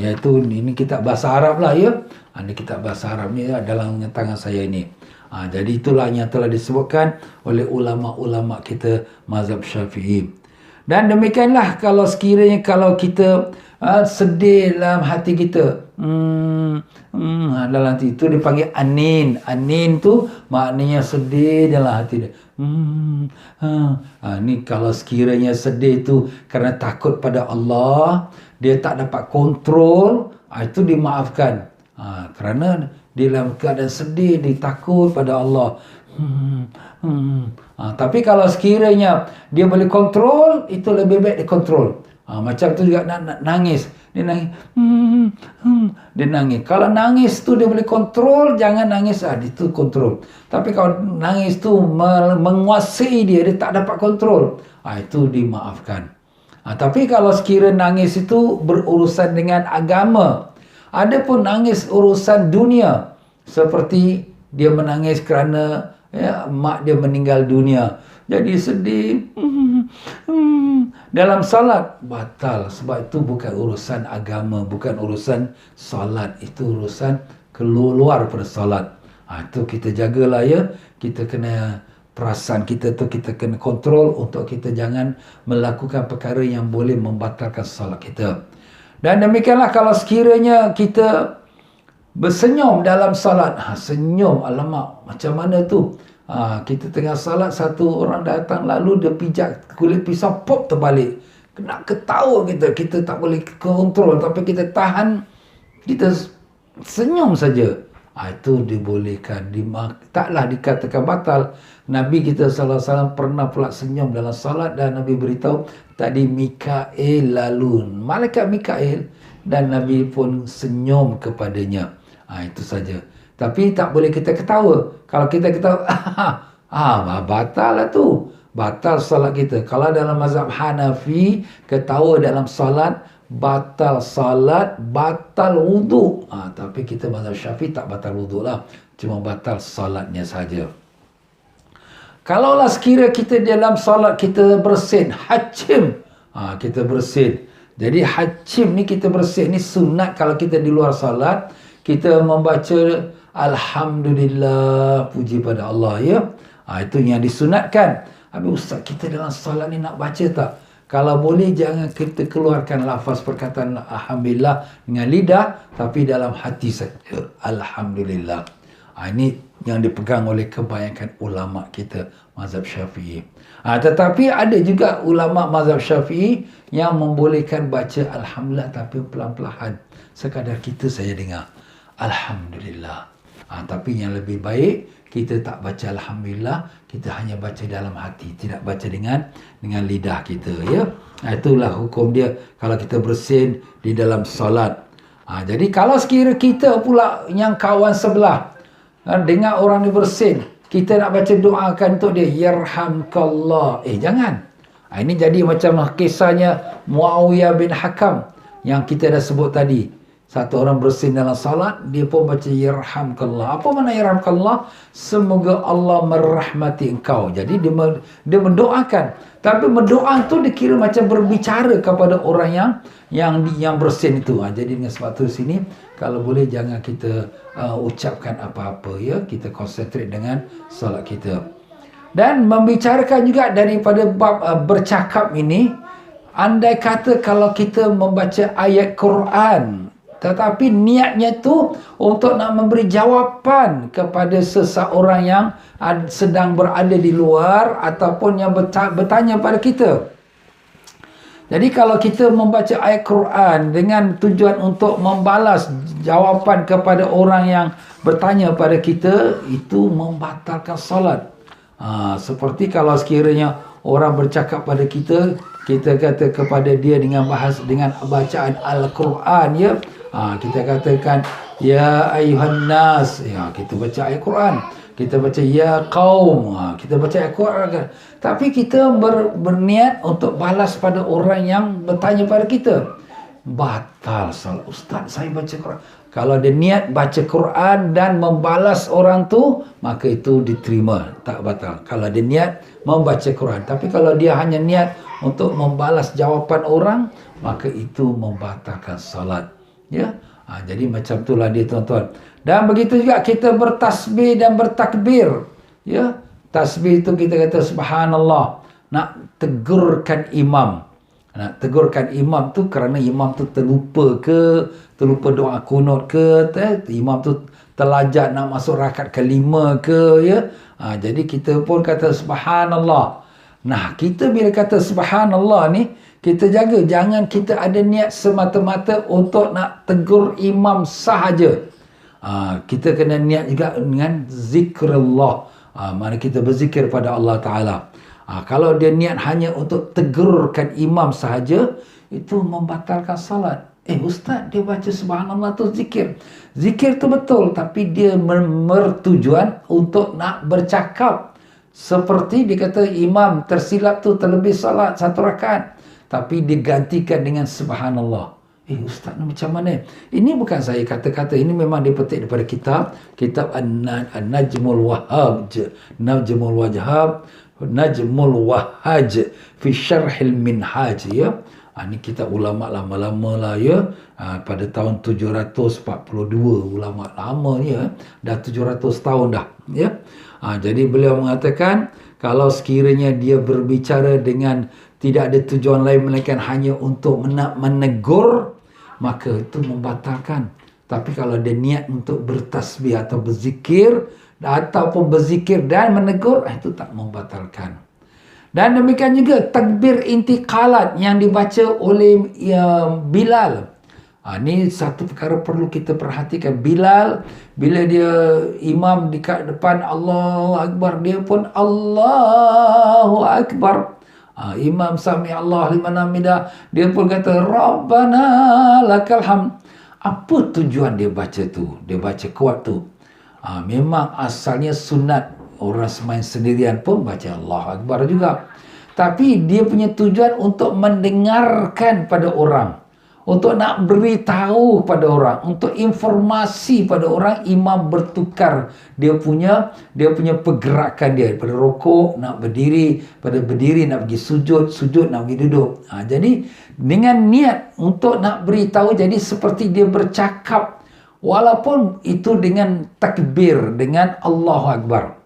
Iaitu ini kitab bahasa Arab lah ya. Ini kitab bahasa Arab ni dalam tangan saya ini. Jadi itulah yang telah disebutkan oleh ulama-ulama kita mazhab Syafi'i. Dan demikianlah kalau sekiranya kalau kita sedih dalam hati kita, dalam hati itu dipanggil anin. Anin tu maknanya sedih dalam hati dia. Ni kalau sekiranya sedih tu kerana takut pada Allah, dia tak dapat kontrol, itu dimaafkan. Kerana dia dalam keadaan sedih, dia takut pada Allah. Tapi kalau sekiranya dia boleh kontrol, itu lebih baik dikontrol. Macam tu juga nak nangis. Dia nangis. Dia nangis. Kalau nangis tu dia boleh kontrol, jangan nangis. Itu kontrol. Tapi kalau nangis tu menguasai dia tak dapat kontrol. Itu dimaafkan. Tapi kalau sekiranya nangis itu berurusan dengan agama, ada pun nangis urusan dunia. Seperti dia menangis kerana mak dia meninggal dunia. Jadi sedih. Dalam salat batal. Sebab itu bukan urusan agama, bukan urusan salat. Itu urusan keluar pada salat. Itu kita jagalah ya. Kita kena, perasaan kita tu kita kena kontrol untuk kita jangan melakukan perkara yang boleh membatalkan salat kita. Dan demikianlah kalau sekiranya kita bersenyum dalam salat. Senyum, alamak, macam mana tu? Kita tengah salat, satu orang datang lalu dia pijak kulit pisau, pop terbalik. Kena ketawa kita tak boleh kontrol, tapi kita tahan, kita senyum saja. Itu dibolehkan, taklah dikatakan batal. Nabi kita SAW pernah pula senyum dalam salat dan Nabi beritahu tadi Mikail lalu, malaikat Mikail, dan Nabi pun senyum kepadanya. Itu saja. Tapi tak boleh kita ketawa. Kalau kita ketawa, batal lah tu. Batal salat kita. Kalau dalam mazhab Hanafi, ketawa dalam salat, batal salat, batal wuduk. Tapi kita mazhab Syafi'i tak batal wuduk lah. Cuma batal salatnya saja. Kalaulah sekira kita dalam salat kita bersin, hajim. Kita bersin. Jadi hajim ni kita bersin. Ni sunat kalau kita di luar salat. Kita membaca Alhamdulillah, puji pada Allah ya. Itu yang disunatkan. Habis Ustaz, kita dalam salat ni nak baca tak? Kalau boleh jangan kita keluarkan lafaz perkataan Alhamdulillah dengan lidah, tapi dalam hati saja. Alhamdulillah. Ini yang dipegang oleh kebanyakan ulama kita mazhab Syafi'i. Tetapi ada juga ulama mazhab Syafi'i yang membolehkan baca Alhamdulillah tapi pelan-pelan. Sekadar kita saja dengar Alhamdulillah. Tapi yang lebih baik kita tak baca Alhamdulillah, kita hanya baca dalam hati, tidak baca dengan lidah kita ya. Itulah hukum dia kalau kita bersin di dalam solat. Jadi kalau sekira kita pula yang kawan sebelah dengar orang ni bersin, kita nak baca doakan untuk dia, yarhamkallah. Jangan. Ini jadi macam kisahnya Muawiyah bin Hakam yang kita dah sebut tadi. Satu orang bersin dalam salat, dia pun baca yarhamkallah. Apa makna yarhamkallah? Semoga Allah merahmati engkau. Jadi dia mendoakan. Tapi mendoa tu dikira macam berbicara kepada orang yang bersin itu. Jadi dengan sebab tu sini, kalau boleh jangan kita ucapkan apa-apa ya. Kita konsentrate dengan salat kita. Dan membicarakan juga daripada bab bercakap ini, andai kata kalau kita membaca ayat Quran, tetapi niatnya tu untuk nak memberi jawapan kepada seseorang yang sedang berada di luar ataupun yang bertanya pada kita. Jadi kalau kita membaca ayat Quran dengan tujuan untuk membalas jawapan kepada orang yang bertanya pada kita, itu membatalkan solat. Seperti kalau sekiranya orang bercakap pada kita, kita kata kepada dia dengan bacaan Al-Quran, ya. Kita katakan ya ayuhan nas, ya, kita baca ayat Quran. Kita baca ya qaum, kita baca ayat Quran kan. Tapi kita berniat untuk balas pada orang yang bertanya pada kita, batal salat. Ustaz, saya baca Quran. Kalau dia niat baca Quran dan membalas orang tu, maka itu diterima, tak batal. Kalau dia niat membaca Quran. Tapi kalau dia hanya niat untuk membalas jawapan orang, maka itu membatalkan salat. Ya, jadi macam itulah dia, tuan-tuan. Dan begitu juga kita bertasbih dan bertakbir. Ya, tasbih itu kita kata subhanallah, nak tegurkan imam. Nak tegurkan imam tu kerana imam tu terlupa doa kunut ke, imam tu terlajak nak masuk rakaat kelima ke, ya. Jadi kita pun kata subhanallah. Nah, kita bila kata subhanallah ni, kita jaga jangan kita ada niat semata-mata untuk nak tegur imam sahaja. Kita kena niat juga dengan zikrullah. Mana kita berzikir pada Allah Ta'ala. Kalau dia niat hanya untuk tegurkan imam sahaja, itu membatalkan salat. Ustaz, dia baca subhanallah tu zikir. Zikir tu betul, tapi dia bertujuan untuk nak bercakap. Seperti dia kata imam tersilap tu terlebih salat 1 rakaat, tapi digantikan dengan subhanallah. Ustaz, macam mana? Ini bukan saya kata-kata, ini memang dipetik daripada kitab An-Najmul Wahhab, Najmul Wahhaj fi Syarhil Minhaj, ya. Ini kitab ulama lama-lama lah, ya. Pada tahun 742, ulama lama ni, ya. Dah 700 tahun dah, ya. Jadi beliau mengatakan kalau sekiranya dia berbicara dengan tidak ada tujuan lain melainkan hanya untuk menegur, maka itu membatalkan. Tapi kalau dia niat untuk bertasbih atau berzikir ataupun berzikir dan menegur, itu tak membatalkan. Dan demikian juga takbir intiqalat yang dibaca oleh Bilal. Ini satu perkara perlu kita perhatikan. Bilal, bila dia imam di depan Allahu Akbar, dia pun Allahu Akbar. Imam sami Allah liman hamidah, dia pun kata Rabbana lakal hamd. Apa tujuan dia baca tu? Dia baca kuat tu. Memang asalnya sunat, orang sembahyang sendirian pun baca Allahu Akbar juga. Tapi dia punya tujuan untuk mendengarkan pada orang, untuk nak beritahu pada orang, untuk informasi pada orang. Imam bertukar dia punya pergerakan dia, pada rokok nak berdiri, pada berdiri nak pergi sujud nak pergi duduk. Jadi dengan niat untuk nak beritahu, jadi seperti dia bercakap, walaupun itu dengan takbir, dengan Allahu Akbar.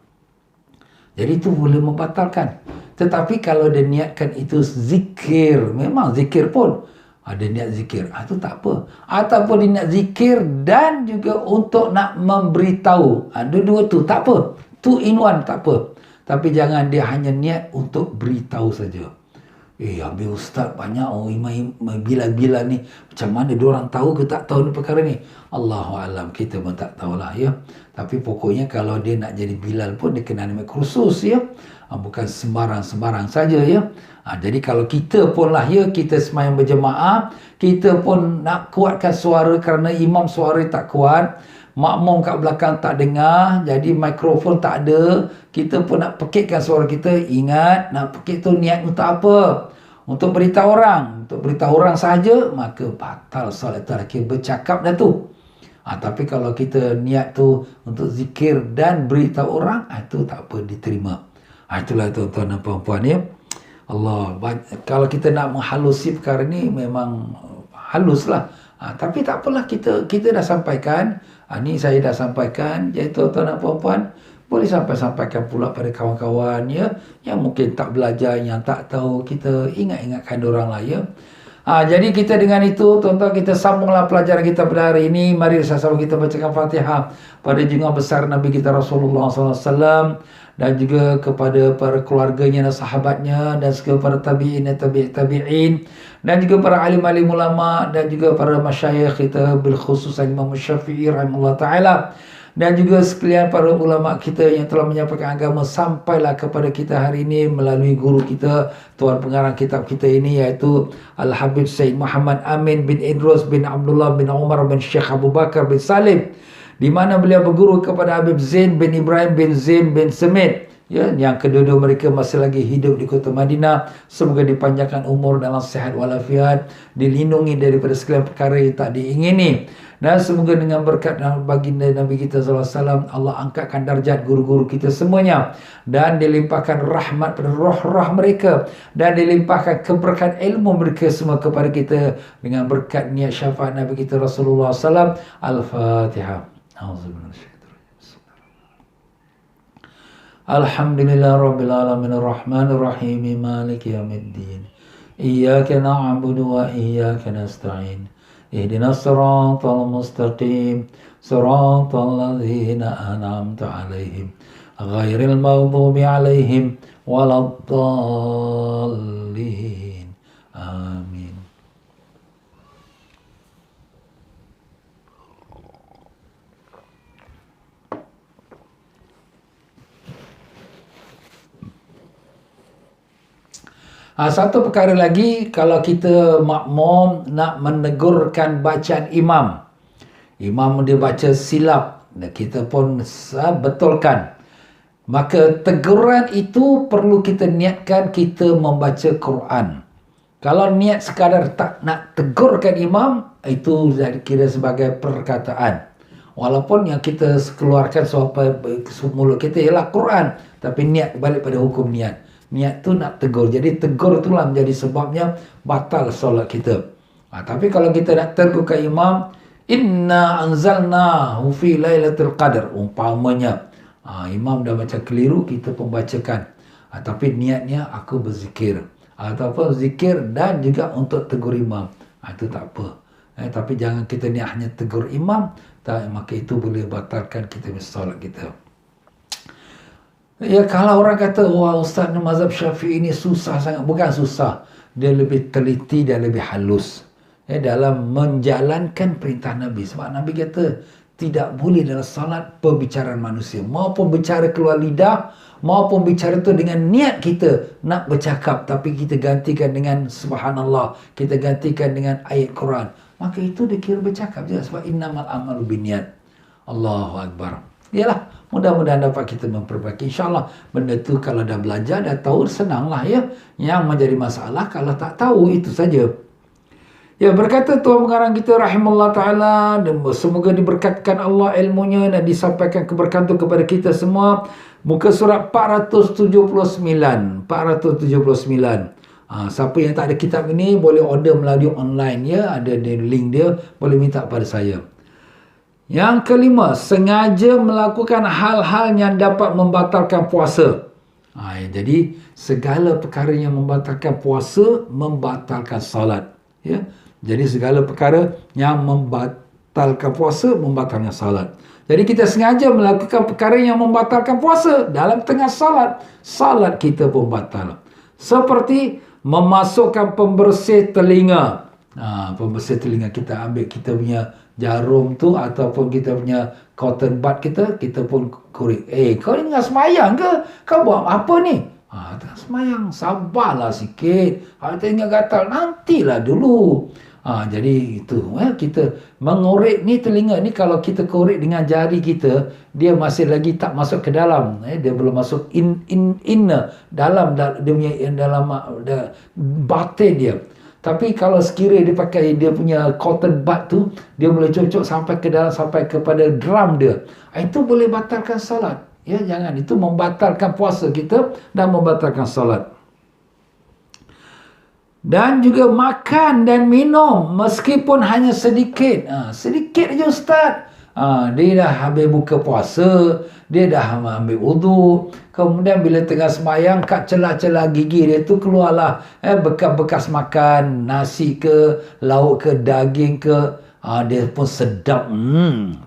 Jadi itu boleh membatalkan. Tetapi kalau dia niatkan itu zikir, memang zikir pun ada niat zikir, itu tak apa. Ataupun dia niat zikir dan juga untuk nak memberitahu, dua-dua tu tak apa. Two in one, tak apa. Tapi jangan dia hanya niat untuk beritahu saja. Habis ustaz banyak imam bila-bila ni, macam mana diorang tahu ke tak tahu ni perkara ni? Allahualam, kita pun tak tahulah, ya. Tapi pokoknya kalau dia nak jadi Bilal pun dia kena ada kursus, ya. Bukan sembarang-sembarang saja, ya. Jadi kalau kita pun lah, ya, kita sembahyang berjemaah, kita pun nak kuatkan suara kerana imam suara tak kuat, makmum kat belakang tak dengar, jadi mikrofon tak ada, kita pun nak pekitkan suara kita. Ingat, nak pekit tu niat untuk apa? Untuk beritahu orang saja, maka batal solat. Itu bercakap dah tu. Tapi kalau kita niat tu untuk zikir dan beritahu orang, itu tak apa, diterima. Itulah tuan-tuan dan puan-puan, ya. Allah, kalau kita nak menghalusi perkara ni memang haluslah. Tapi tak apalah, kita dah sampaikan. Ni saya dah sampaikan. Jadi tuan-tuan dan puan-puan, Boleh sampaikan pula pada kawan-kawan ya, yang mungkin tak belajar, yang tak tahu, kita ingatkan orang lah ya. Jadi kita dengan itu, tuan-tuan, kita sambunglah pelajaran kita pada hari ini. Mari sama-sama kita bacakan Fatihah pada junjungan besar Nabi kita Rasulullah SAW, dan juga kepada para keluarganya dan sahabatnya, dan segala para tabi'in dan tabi'in, dan juga para alim-alim ulama, dan juga para masyayikh kita, bil khusus Imam Syafi'i rahimahullah ta'ala, dan juga sekalian para ulama kita yang telah menyampaikan agama sampailah kepada kita hari ini melalui guru kita, tuan pengarang kitab kita ini, iaitu Al-Habib Sayyid Muhammad Amin bin Idrus bin Abdullah bin Umar bin Syekh Abu Bakar bin Salim, di mana beliau berguru kepada Habib Zain bin Ibrahim bin Zain bin Semit, ya, yang kedua-dua mereka masih lagi hidup di kota Madinah. Semoga dipanjangkan umur dalam sihat walafiat, dilindungi daripada segala perkara yang tak diingini, dan semoga dengan berkat baginda Nabi kita SAW, Allah angkatkan darjat guru-guru kita semuanya, dan dilimpahkan rahmat pada roh-roh mereka, dan dilimpahkan keberkahan ilmu mereka semua kepada kita dengan berkat niat syafaat Nabi kita Rasulullah SAW. Al-Fatihah. Alhamdulillah Rabbil Alamin Ar-Rahmanir Rahim Maliki Yawmiddin Iyyaka na'budu wa iyyaka nasta'in Ihdinas siratal mustaqim Siratal ladzina an'amta 'alaihim ghairil maghdubi 'alaihim waladdallin. Amin. Satu perkara lagi, kalau kita makmum nak menegurkan bacaan imam dia baca silap, dan kita pun betulkan, maka teguran itu perlu kita niatkan kita membaca Quran. Kalau niat sekadar tak nak tegurkan imam, itu kira sebagai perkataan, walaupun yang kita keluarkan mulut kita ialah Quran, tapi niat balik pada hukum niat. Niat tu nak tegur. Jadi tegur itulah menjadi sebabnya batal solat kita. Tapi kalau kita nak tegur ke imam, inna anzalnahu fi lailatul qadar, umpamanya imam dah baca keliru, kita pembacakan, tapi niatnya aku berzikir, ataupun zikir dan juga untuk tegur imam, itu tak apa. Tapi jangan kita niat hanya tegur imam, maka itu boleh batalkan kita solat kita. Ya, kalau orang kata, wah Ustaz, mazhab Syafi'i ini susah sangat. Bukan susah, dia lebih teliti dan lebih halus dalam menjalankan perintah Nabi. Sebab Nabi kata tidak boleh dalam salat perbicaraan manusia, maupun bicara keluar lidah, maupun bicara itu dengan niat kita nak bercakap, tapi kita gantikan dengan subhanallah, kita gantikan dengan ayat Quran, maka itu dikira bercakap juga. Sebab innamal amalu binniyat. Allahu Akbar. Yalah, mudah-mudahan dapat kita memperbaiki. InsyaAllah benda tu kalau dah belajar, dah tahu, senanglah ya. Yang menjadi masalah kalau tak tahu, itu saja. Ya, berkata Tuan pengarang kita rahimahullah ta'ala, dan semoga diberkatkan Allah ilmunya dan disampaikan keberkahan itu kepada kita semua. Muka surat 479. Siapa yang tak ada kitab ini boleh order melalui online ya. Ada link dia, boleh minta pada saya. Yang kelima, sengaja melakukan hal-hal yang dapat membatalkan puasa. Jadi segala perkara yang membatalkan puasa membatalkan salat. Ya, jadi segala perkara yang membatalkan puasa membatalkan salat. Jadi kita sengaja melakukan perkara yang membatalkan puasa dalam tengah salat, salat kita pun batal. Seperti memasukkan pembersih telinga. Pembersih telinga, kita ambil kita punya jarum tu ataupun kita punya cotton bud kita pun korek. Kau ni tengah semayang ke? Kau buat apa ni? Tengah semayang. Sabarlah sikit. Tengah gatal, nantilah dulu. Jadi itu kita mengorek ni telinga ni, kalau kita korek dengan jari kita, dia masih lagi tak masuk ke dalam. Dia belum masuk inner dalam dia punya dalam batin dia. Tapi kalau sekiranya dia pakai dia punya cotton bud tu, dia boleh cocok sampai ke dalam, sampai kepada drum dia. Itu boleh batalkan salat. Ya, jangan. Itu membatalkan puasa kita dan membatalkan salat. Dan juga makan dan minum meskipun hanya sedikit. Sedikit aja Ustaz. Dia dah habis buka puasa, dia dah ambil wuduk, kemudian bila tengah sembahyang, kat celah-celah gigi dia tu keluarlah bekas-bekas makan, nasi ke, lauk ke, daging ke. Dia pun sedap,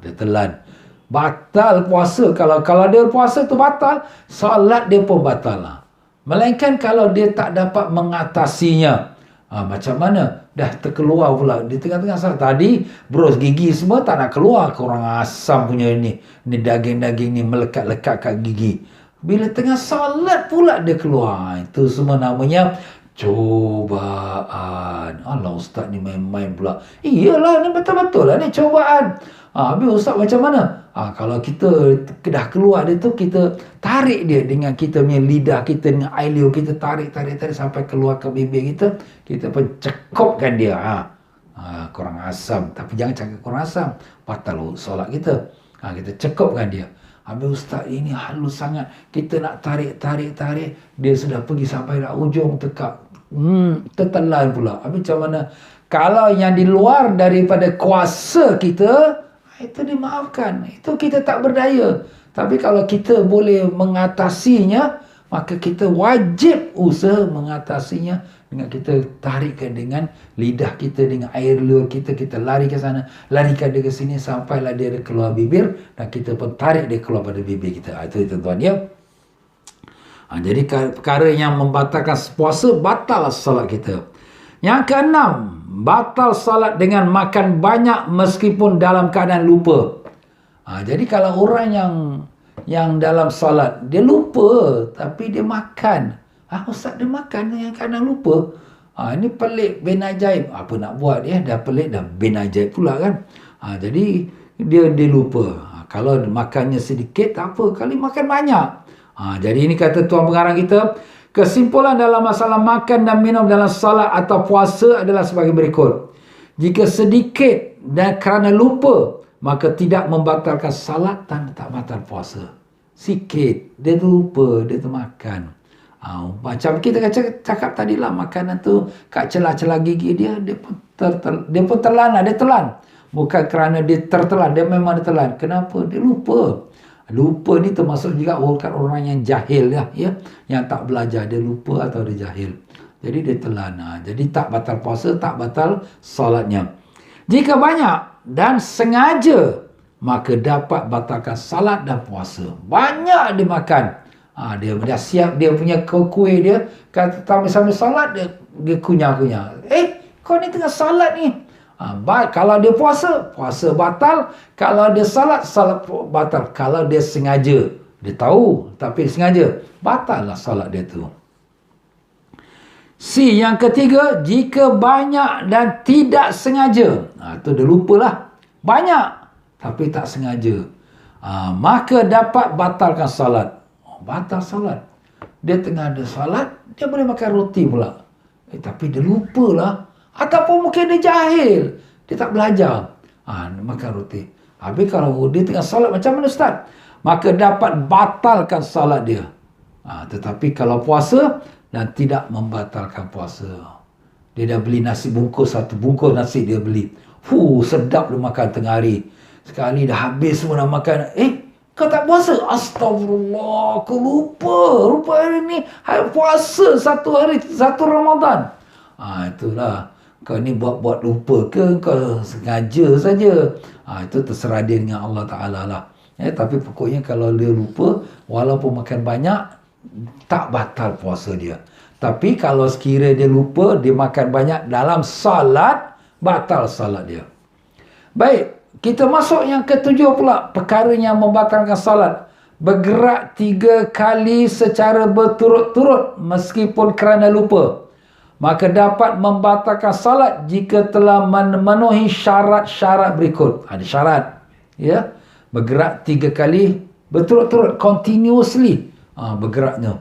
dia telan. Batal puasa. Kalau dia puasa tu batal, solat dia pun batal lah. Melainkan kalau dia tak dapat mengatasinya. Macam mana? Dah terkeluar pula. Di tengah-tengah salat tadi, berus gigi semua tak nak keluar. Kurang asam punya ni. Ni daging-daging ni melekat-lekat kat gigi. Bila tengah salat pula dia keluar. Itu semua namanya cobaan. Alah ustaz ni main-main pula. Iyalah ni betul-betul lah ni cobaan. Habis ustaz macam mana? Kalau kita dah keluar dia tu, kita tarik dia dengan kita punya lidah kita, dengan air liur kita tarik sampai keluar ke bibir kita. Kita pun cekupkan dia. Kurang asam. Tapi jangan cakap kurang asam. Batal solat kita. Kita cekupkan dia. Habis ustaz ini halus sangat. Kita nak tarik. Dia sudah pergi sampai dah ujung tekak. Tertelan pula. Habis macam mana? Kalau yang di luar daripada kuasa kita, itu dimaafkan. Itu kita tak berdaya. Tapi kalau kita boleh mengatasinya, maka kita wajib usaha mengatasinya dengan kita tarikkan dengan lidah kita, dengan air liur kita, kita lari ke sana, larikan dia ke sini sampailah dia keluar bibir dan kita pun tarik dia keluar pada bibir kita. Itu tuan-tuan ya. Jadi perkara yang membatalkan puasa, batal solat kita. Yang keenam, batal salat dengan makan banyak meskipun dalam keadaan lupa. Jadi kalau orang yang dalam salat, dia lupa tapi dia makan. Ustaz dia makan yang keadaan lupa. Ini pelik bin ajaib. Apa nak buat dia? Dah pelik dah bin ajaib pula kan. Jadi dia lupa. Kalau makannya sedikit tak apa, kali makan banyak. Jadi ini kata tuan pengarang kita, kesimpulan dalam masalah makan dan minum dalam salat atau puasa adalah sebagai berikut. Jika sedikit dan kerana lupa, maka tidak membatalkan salat dan tak batal puasa. Sikit, dia lupa, dia termakan. Macam kita cakap tadi lah, makanan tu kat celah-celah gigi dia pun telan lah, dia telan. Bukan kerana dia tertelan, dia memang dia telan. Kenapa? Dia lupa. Lupa ni termasuk juga orang yang jahil ya, yang tak belajar, dia lupa atau dia jahil. Jadi dia telan. Jadi tak batal puasa, tak batal salatnya. Jika banyak dan sengaja, maka dapat batalkan salat dan puasa. Banyak dia makan. Dia dah siap dia punya kuih dia, kata sambil salat dia kunyah-kunyah. Kau ni tengah salat ni. Kalau dia puasa batal. Kalau dia salat batal. Kalau dia sengaja, dia tahu tapi dia sengaja, batal lah salat dia tu. C, yang ketiga, jika banyak dan tidak sengaja, tu dia lupalah. Banyak tapi tak sengaja, maka dapat batalkan salat. Batal salat. Dia tengah ada salat, dia boleh makan roti pula. Tapi dia lupalah. Ataupun mungkin dia jahil, dia tak belajar, makan roti. Habis kalau dia tengah salat, macam mana ustaz? Maka dapat batalkan salat dia. Tetapi kalau puasa dan tidak membatalkan puasa. Dia dah beli nasi bungkus, satu bungkus nasi dia beli. Sedap dia makan tengah hari. Sekali dah habis semua nak makan. Kau tak puasa? Astagfirullah, aku lupa. Rupa hari ni puasa satu hari, satu Ramadan. Itulah. Kau ni buat-buat lupa ke kau sengaja saja? Itu terserah dia dengan Allah Ta'ala lah. Tapi pokoknya kalau dia lupa, walaupun makan banyak, tak batal puasa dia. Tapi kalau sekiranya dia lupa, dia makan banyak dalam salat, batal salat dia. Baik, kita masuk yang ketujuh pula. Perkara yang membatalkan salat. Bergerak 3 kali secara berturut-turut meskipun kerana lupa. Maka dapat membatalkan salat jika telah memenuhi syarat-syarat berikut. Ada syarat. Ya. Bergerak 3 kali berturut-turut, continuously bergeraknya.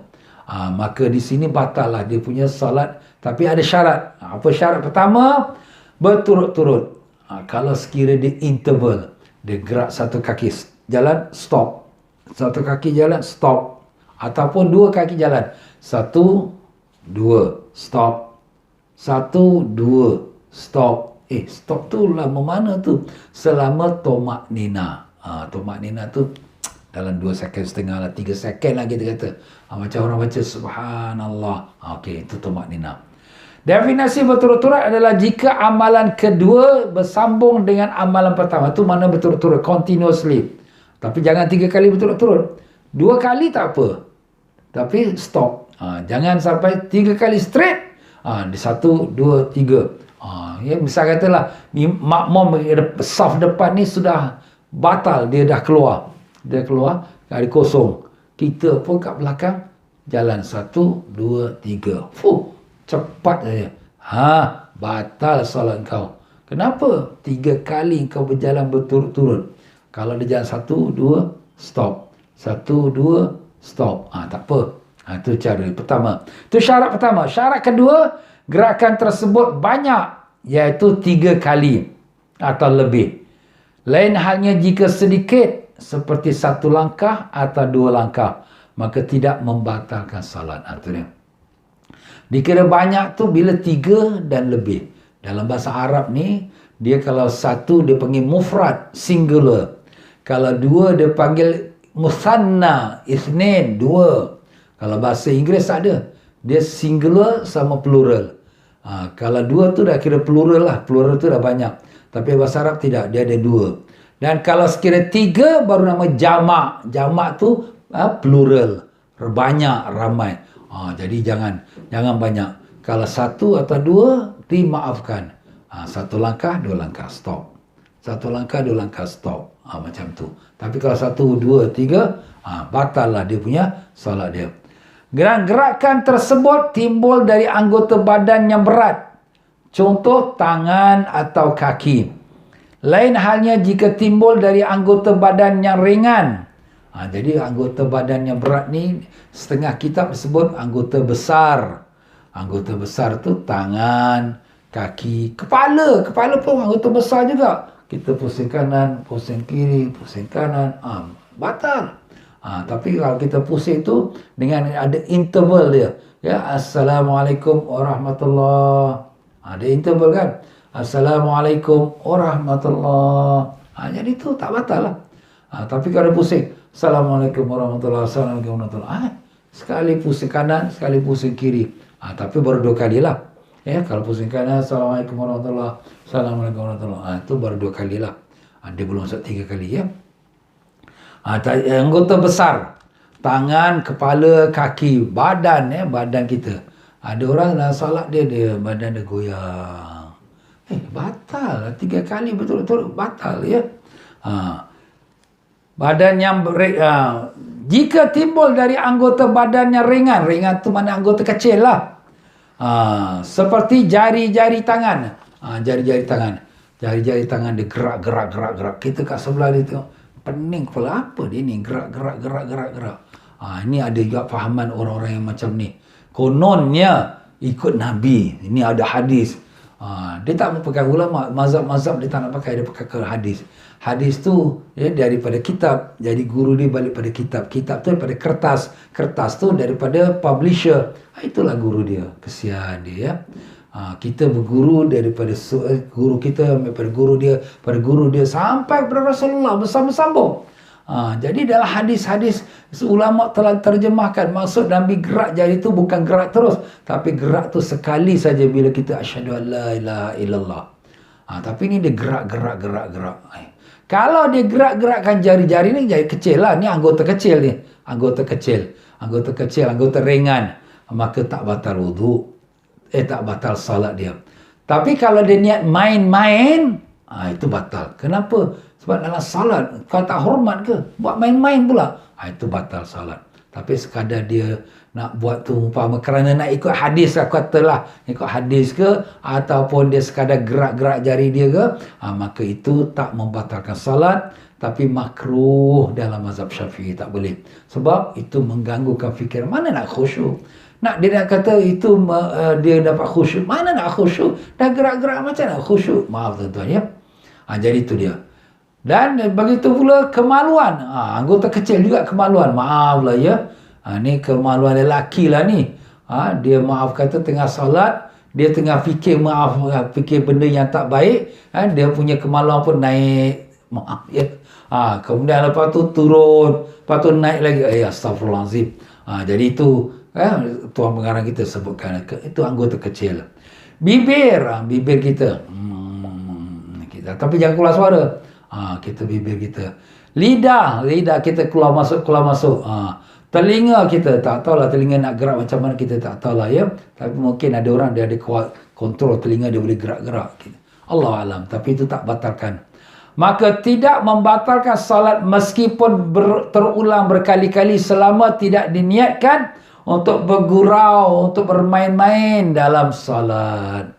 Maka di sini batal lah dia punya salat. Tapi ada syarat. Apa syarat pertama? Berturut-turut. Kalau sekiranya dia interval, dia gerak satu kaki jalan, stop. Satu kaki jalan, stop. Ataupun 2 kaki jalan. 1, 2, stop. 1, 2, stop. Stop tu lama mana tu? Selama tomak nina. Tomak nina tu dalam 2 second setengah lah, 3 second lah kita kata. Macam orang baca subhanallah. Okey, itu tomak nina. Definisi berturut-turut adalah jika amalan kedua bersambung dengan amalan pertama. Itu mana berturut-turut, continuously. Tapi jangan 3 kali berturut-turut. 2 kali tak apa. Tapi stop. Jangan sampai 3 kali straight. Di 1, 2, 3. Ya, misal katalah makmum saf depan ni sudah batal, dia dah keluar. Dia keluar, ada kosong. Kita pun kat belakang jalan 1, 2, 3. Cepat saja. Batal solat kau. Kenapa? 3 kali kau berjalan berturut-turut. Kalau dia jalan 1, 2, stop. 1, 2, stop. Tak apa. Itu cara pertama. Itu syarat pertama. Syarat kedua, gerakan tersebut banyak, iaitu 3 kali atau lebih. Lain halnya jika sedikit, seperti 1 langkah atau 2 langkah, maka tidak membatalkan salat. Itu dia. Dikira banyak tu bila 3 dan lebih. Dalam bahasa Arab ni, dia kalau 1 dia panggil mufrad, singular. Kalau 2 dia panggil musanna, isnin, 2. Kalau bahasa Inggeris tak ada. Dia singular sama plural. Kalau 2 tu dah kira plural lah. Plural tu dah banyak. Tapi bahasa Arab tidak. Dia ada 2. Dan kalau sekira 3 baru nama jamak. Jamak tu plural. Banyak, ramai. Jadi jangan banyak. Kalau 1 atau 2 dimaafkan. 1 langkah, 2 langkah, stop. 1 langkah, 2 langkah, stop. Macam tu. Tapi kalau 1, 2, 3, batal lah dia punya solat dia. Gerakan tersebut timbul dari anggota badan yang berat. Contoh tangan atau kaki. Lain halnya jika timbul dari anggota badan yang ringan. Jadi anggota badan yang berat ni setengah kitab sebut anggota besar. Anggota besar tu tangan, kaki, kepala. Kepala pun anggota besar juga. Kita pusing kanan, pusing kiri, pusing kanan. Batal. Tapi kalau kita pusing tu dengan ada interval dia. Ya, Assalamualaikum warahmatullahi. Ada interval kan? Assalamualaikum warahmatullahi. Jadi tu tak batal lah. Tapi kalau pusing, Assalamualaikum warahmatullahi, Assalamualaikum warahmatullahi. Sekali pusing kanan, sekali pusing kiri. Tapi baru 2 kali lah. Ya, kalau pusing kanan, Assalamualaikum warahmatullahi, Assalamualaikum warahmatullahi. Itu baru 2 kali lah. Dia belum masuk 3 kali ya. Anggota besar. Tangan, kepala, kaki, badan badan kita. Ada orang dalam solat dia badan dia goyang. Batal. 3 kali betul-betul batal ya. Badan yang jika timbul dari anggota badan yang ringan. Ringan tu mana anggota kecil lah. Seperti jari-jari tangan. Jari-jari tangan. Jari-jari tangan dia gerak. Kita kat sebelah dia tengok. Pening kepala, apa dia ni? Gerak. Ini ada juga fahaman orang-orang yang macam ni. Kononnya ikut Nabi. Ini ada hadis. Dia tak mau pakai ulama. Mazhab dia tak nak pakai. Dia pakai ke hadis. Hadis tu daripada kitab. Jadi guru dia balik pada kitab. Kitab tu daripada kertas. Kertas tu daripada publisher. Itulah guru dia. Kesian dia ya. Kita berguru daripada guru kita, daripada guru dia, pada guru dia sampai kepada Rasulullah bersambung-sambung. Jadi dalam hadis-hadis ulama telah terjemahkan maksud Nabi gerak jari itu bukan gerak terus, tapi gerak tu sekali saja bila kita asyhadu an la ilaha illallah. Tapi ni dia gerak. Kalau dia gerak-gerakkan jari-jari ni jari kecil lah, ni anggota kecil ni, anggota ringan, maka tak batal wudu. Tak batal salat dia. Tapi kalau dia niat main-main, itu batal. Kenapa? Sebab dalam salat, kau tak hormat ke? Buat main-main pula. Itu batal salat. Tapi sekadar dia nak buat tu umpama kerana nak ikut hadis, aku katalah, ikut hadis ke, ataupun dia sekadar gerak-gerak jari dia ke, maka itu tak membatalkan salat. Tapi makruh dalam mazhab Syafi'i, tak boleh. Sebab itu mengganggukan fikir. Mana nak khusyuk? Dia nak kata itu dia dapat khusyuk. Mana nak khusyuk? Dah gerak-gerak macam nak khusyuk? Maaf tuan-tuan ya. Jadi itu dia. Dan begitu pula kemaluan. Anggota kecil juga kemaluan. Maaf lah ya. Ni kemaluan lelaki lah ni. Dia maaf kata tengah solat, dia tengah fikir fikir benda yang tak baik, dia punya kemaluan pun naik, maaf ya. Kemudian lepas tu turun, lepas tu naik lagi, astagfirullahalazim. Jadi itu tuan pengarang kita sebutkan, itu anggota kecil. Bibir kita, tapi jangan keluar suara. Kita bibir kita. Lidah kita keluar masuk. Telinga kita, tak tahulah telinga nak gerak macam mana, kita tak tahulah ya. Tapi mungkin ada orang dia ada kontrol telinga, dia boleh gerak-gerak. Allah alam, tapi itu tak batalkan. Maka tidak membatalkan salat meskipun terulang berkali-kali selama tidak diniatkan untuk bergurau, untuk bermain-main dalam salat.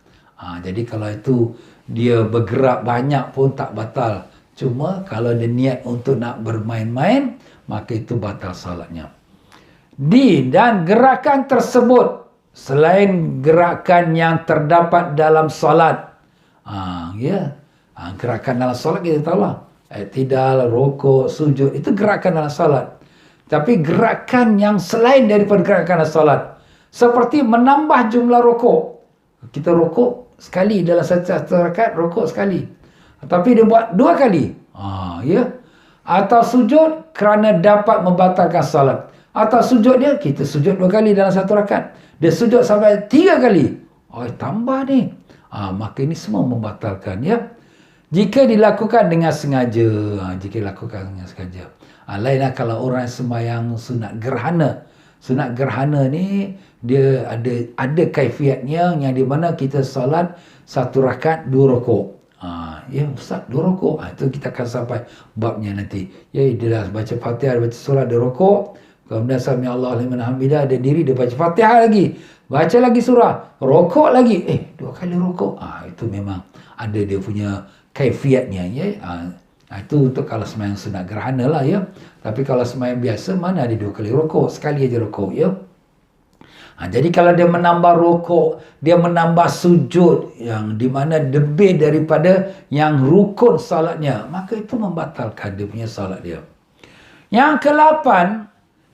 Jadi kalau itu dia bergerak banyak pun tak batal. Cuma kalau dia niat untuk nak bermain-main, maka itu batal salatnya. Dan gerakan tersebut selain gerakan yang terdapat dalam salat. Gerakan dalam salat kita tahulah. I'tidal, rukuk, sujud, itu gerakan dalam salat. Tapi gerakan yang selain daripada gerakan dalam salat, seperti menambah jumlah rukuk. Kita rukuk sekali dalam satu rakaat, rukuk sekali. Tapi dia buat 2 kali. Atau sujud kerana dapat membatalkan salat. Atau sujud dia, kita sujud 2 kali dalam satu rakaat. Dia sujud sampai 3 kali. Tambah ni. Maka ini semua membatalkan ya. Jika dilakukan dengan sengaja. Lainlah kalau orang sembahyang sunat gerhana. Sunat gerhana ni dia ada kaifiatnya yang di mana kita solat 1 rakaat 2 rukuk. Ustaz 2 rukuk. Itu kita akan sampai babnya nanti. Dia dah baca Fatihah, baca surah, 2 rukuk. Kemudian sami Allah liman hamidah, dia diri, dia baca Fatihah lagi. Baca lagi surah, rukuk lagi. 2 kali rukuk. Itu memang ada dia punya kaifiatnya ya. Itu untuk kalau sembahyang sunat gerhana lah ya. Tapi kalau sembahyang biasa, mana ada 2 kali rukuk, sekali aja rukuk ya. Jadi kalau dia menambah rukuk, dia menambah sujud yang di mana lebih daripada yang rukun salatnya, maka itu membatalkan dia punya salat dia. Yang ke-8,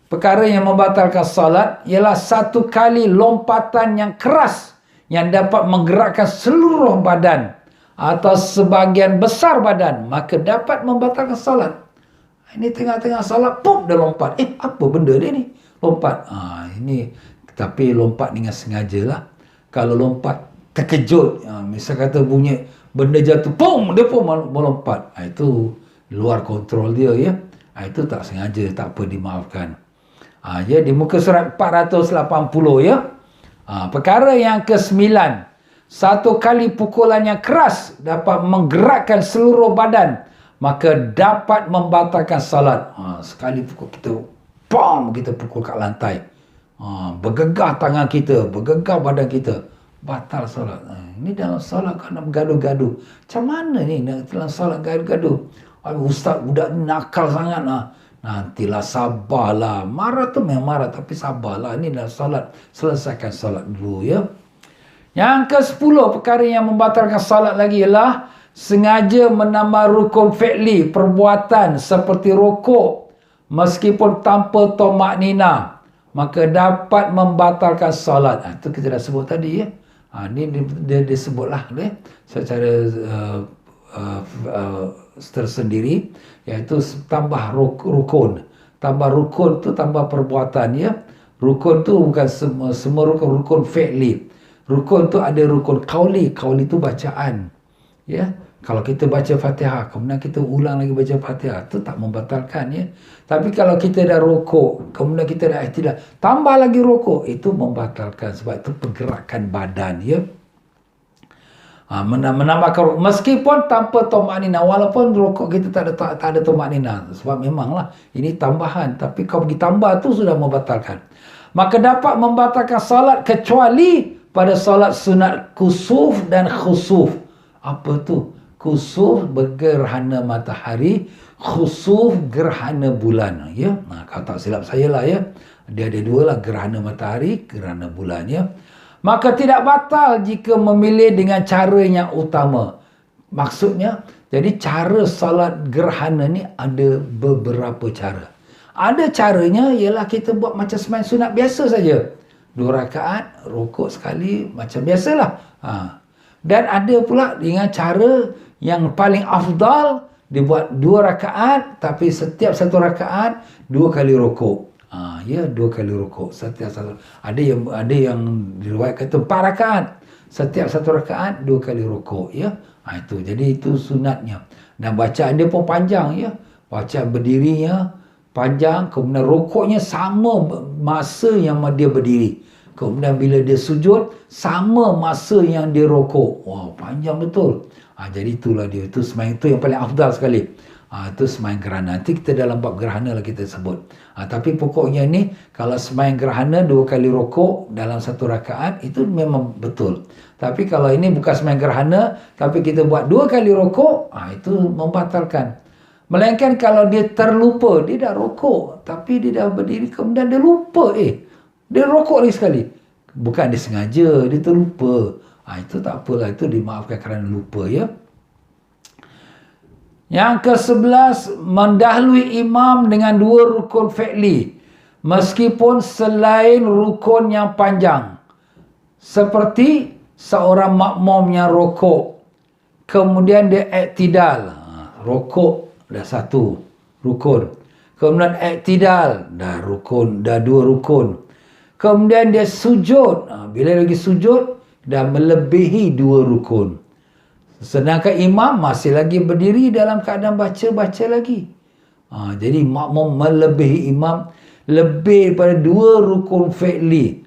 perkara yang membatalkan salat ialah 1 kali lompatan yang keras yang dapat menggerakkan seluruh badan atau sebahagian besar badan, maka dapat membatalkan salat. Ini tengah-tengah salat, pop dia lompat. Apa benda dia ni? Lompat. Ini tapi lompat dengan sengaja lah. Kalau lompat terkejut, misal kata bunyi benda jatuh, pum, dia pun melompat. Itu luar kontrol dia ya. Itu tak sengaja, tak apa, dimaafkan. Di muka surat 480 ya. Perkara yang ke-9, 1 kali pukulan yang keras dapat menggerakkan seluruh badan, maka dapat membatalkan salat. Sekali pukul kita, pam, kita pukul kat lantai. Bergegar tangan kita, bergegar badan kita, batal salat. Ini dalam salat kan nak bergaduh-gaduh. Macam mana ni dalam salat gaduh-gaduh? Ustaz budak ni nakal sangat lah. Nantilah, sabarlah. Marah tu memang marah, tapi sabarlah. Ini dalam salat, selesaikan salat dulu ya. Yang ke-10, perkara yang membatalkan salat lagi ialah sengaja menambah rukun fi'li, perbuatan seperti rukuk meskipun tanpa tomak nina, maka dapat membatalkan salat. Itu kita dah sebut tadi ya. Ini dia disebutlah secara tersendiri, iaitu tambah rukun. Tambah rukun tu tambah perbuatan ya. Rukun tu bukan semua rukun fi'li. Rukun tu ada rukun qauli. Qauli tu bacaan. Ya. Kalau kita baca Fatihah, kemudian kita ulang lagi baca Fatihah, itu tak membatalkan ya. Tapi kalau kita dah rukuk, kemudian kita dah i'tidal, tambah lagi rukuk, itu membatalkan sebab itu pergerakan badan ya. Menambahkan meskipun tanpa tumanina, walaupun rukuk kita tak ada tumanina, sebab memanglah ini tambahan, tapi kalau pergi tambah tu sudah membatalkan. Maka dapat membatalkan salat kecuali pada salat sunat kusuf dan khusuf. Apa tu? Kusuf bergerhana matahari, khusuf gerhana bulan ya. Kalau tak silap saya lah ya, dia ada 2 lah, gerhana matahari, gerhana bulan ya. Maka tidak batal jika memilih dengan cara yang utama. Maksudnya, jadi cara salat gerhana ni ada beberapa cara. Ada caranya ialah kita buat macam sembahyang sunat biasa saja. 2 rakaat, rukuk sekali macam biasalah. Dan ada pula dengan cara yang paling afdal, dia buat 2 rakaat tapi setiap 1 rakaat 2 kali rukuk. 2 kali rukuk setiap satu. Ada yang diriwayatkan kata 4 rakaat. Setiap 1 rakaat 2 kali rukuk, ya. Itu. Jadi itu sunatnya. Dan bacaan dia pun panjang, ya. Bacaan berdirinya panjang, kemudian rukuknya sama masa yang dia berdiri. Kemudian bila dia sujud, sama masa yang dia rukuk. Wow, panjang betul. Jadi itulah dia. Itu sembahyang itu yang paling afdal sekali. Itu sembahyang gerhana. Nanti kita dalam bab gerhana lah kita sebut. Tapi pokoknya ni, kalau sembahyang gerhana 2 kali rukuk dalam 1 rakaat, itu memang betul. Tapi kalau ini bukan sembahyang gerhana, tapi kita buat 2 kali rukuk, itu membatalkan. Melainkan kalau dia terlupa, dia dah rukuk, tapi dia dah berdiri, kemudian dia lupa, dia rukuk lagi sekali. Bukan dia sengaja, dia terlupa. Itu tak apalah, itu dimaafkan kerana lupa, ya. Yang ke-11, mendahului imam dengan 2 rukun fi'li, meskipun selain rukun yang panjang. Seperti seorang makmum yang rukuk, kemudian dia iktidal. Rukuk dah 1 rukun. Kemudian iktidal, dah 2 rukun. Kemudian dia sujud. Bila lagi sujud, dah melebihi 2 rukun. Sedangkan imam masih lagi berdiri dalam keadaan baca lagi. Jadi makmum melebihi imam lebih daripada 2 rukun fi'li.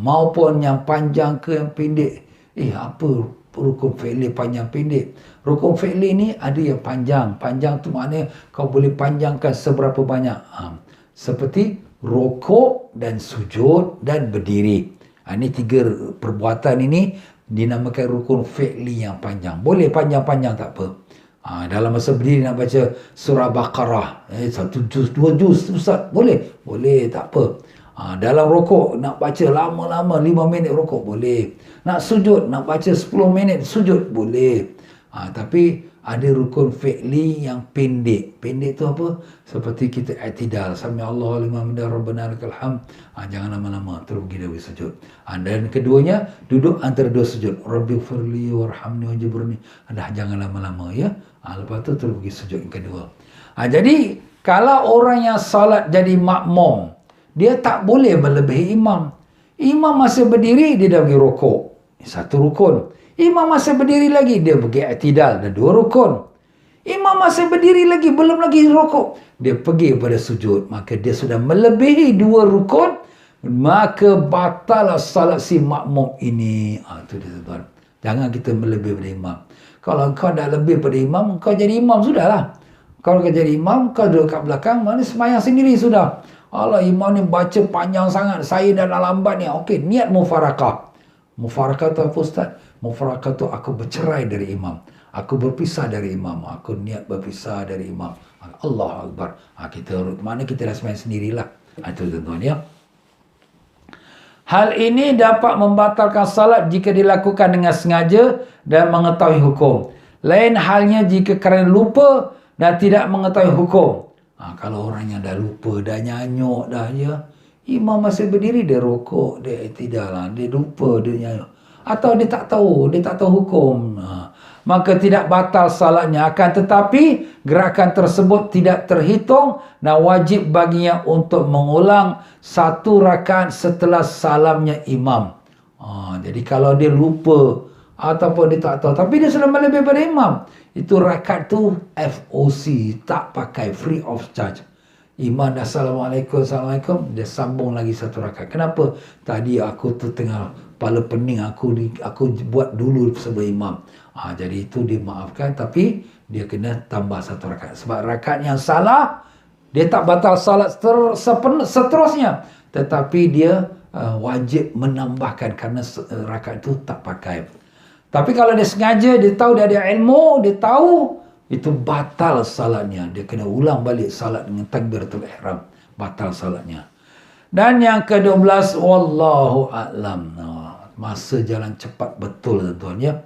Maupun yang panjang ke yang pendek. Apa rukun fi'li panjang pendek? Rukun fi'li ni ada yang panjang. Panjang tu maknanya kau boleh panjangkan seberapa banyak. Seperti rukuk dan sujud dan berdiri. Ini 3 perbuatan ini dinamakan rukun fi'li yang panjang. Boleh panjang-panjang tak apa. Dalam masa berdiri nak baca surah Baqarah, 1 juz, 2 juz, Ustaz, boleh? Boleh, tak apa. Dalam rukuk nak baca lama-lama 5 minit rukuk, boleh. Nak sujud, nak baca 10 minit sujud, boleh. Tapi ada rukun fi'li yang pendek. Pendek tu apa? Seperti kita i'tidal. Sami Allahu liman hamidah rabbana lakal hamd. Jangan lama-lama, terus pergi dari sujud. Dan keduanya, duduk antara 2 sujud. Rabbighfirli warhamni wajburni. Jangan lama-lama, ya. Lepas tu terus pergi sujud yang kedua. Jadi, kalau orang yang salat jadi makmum, dia tak boleh melebihi imam. Imam masih berdiri, dia dah pergi rukuk. 1 rukun. Imam masih berdiri lagi, dia pergi i'tidal, dan 2 rukun. Imam masih berdiri lagi, belum lagi rukuk, dia pergi pada sujud. Maka dia sudah melebihi 2 rukun, maka batal salat si makmum ini. Itu dia, tuan. Jangan kita melebihi pada imam. Kalau kau dah lebih pada imam, kau jadi imam sudahlah. Kalau kau jadi imam, kau duduk kat belakang, mana sembahyang sendiri sudah. Allah, imam ni baca panjang sangat, saya dah lambat ni. Okey, niat mufarakah. Mufarakah tu apa, Ustaz? Mufarakah tu aku bercerai dari imam. Aku berpisah dari imam. Aku niat berpisah dari imam. Allahu Akbar. Mana kita dah sembahyang sendirilah. Itu tuan-tuan, ya. Hal ini dapat membatalkan salat jika dilakukan dengan sengaja dan mengetahui hukum. Lain halnya jika kerana lupa dan tidak mengetahui hukum. Kalau orang yang dah lupa, dah nyanyuk dah, ya. Imam masih berdiri, dia rukuk, dia i'tidal, dia lupa, dia nyanyuk. Atau dia tak tahu hukum. Maka tidak batal salatnya. Akan tetapi, gerakan tersebut tidak terhitung dan wajib baginya untuk mengulang 1 rakaat setelah salamnya imam. Jadi kalau dia lupa ataupun dia tak tahu, tapi dia sudah melebihi pada imam, itu rakaat tu FOC, tak pakai, free of charge. Imam dah Assalamualaikum, dia sambung lagi 1 rakaat. Kenapa? Tadi aku tu tengah kepala pening, aku buat dulu sebelum imam. Jadi itu dimaafkan, tapi dia kena tambah 1 rakaat. Sebab rakaat yang salah, dia tak batal salat seterusnya. Tetapi dia wajib menambahkan kerana rakaat itu tak pakai. Tapi kalau dia sengaja, dia tahu dia ada ilmu, dia tahu, itu batal salatnya. Dia kena ulang balik salat dengan takbiratul ihram. Batal salatnya. Dan yang ke-12, wallahu a'lam. Masa jalan cepat betul, tuan-tuan, ya.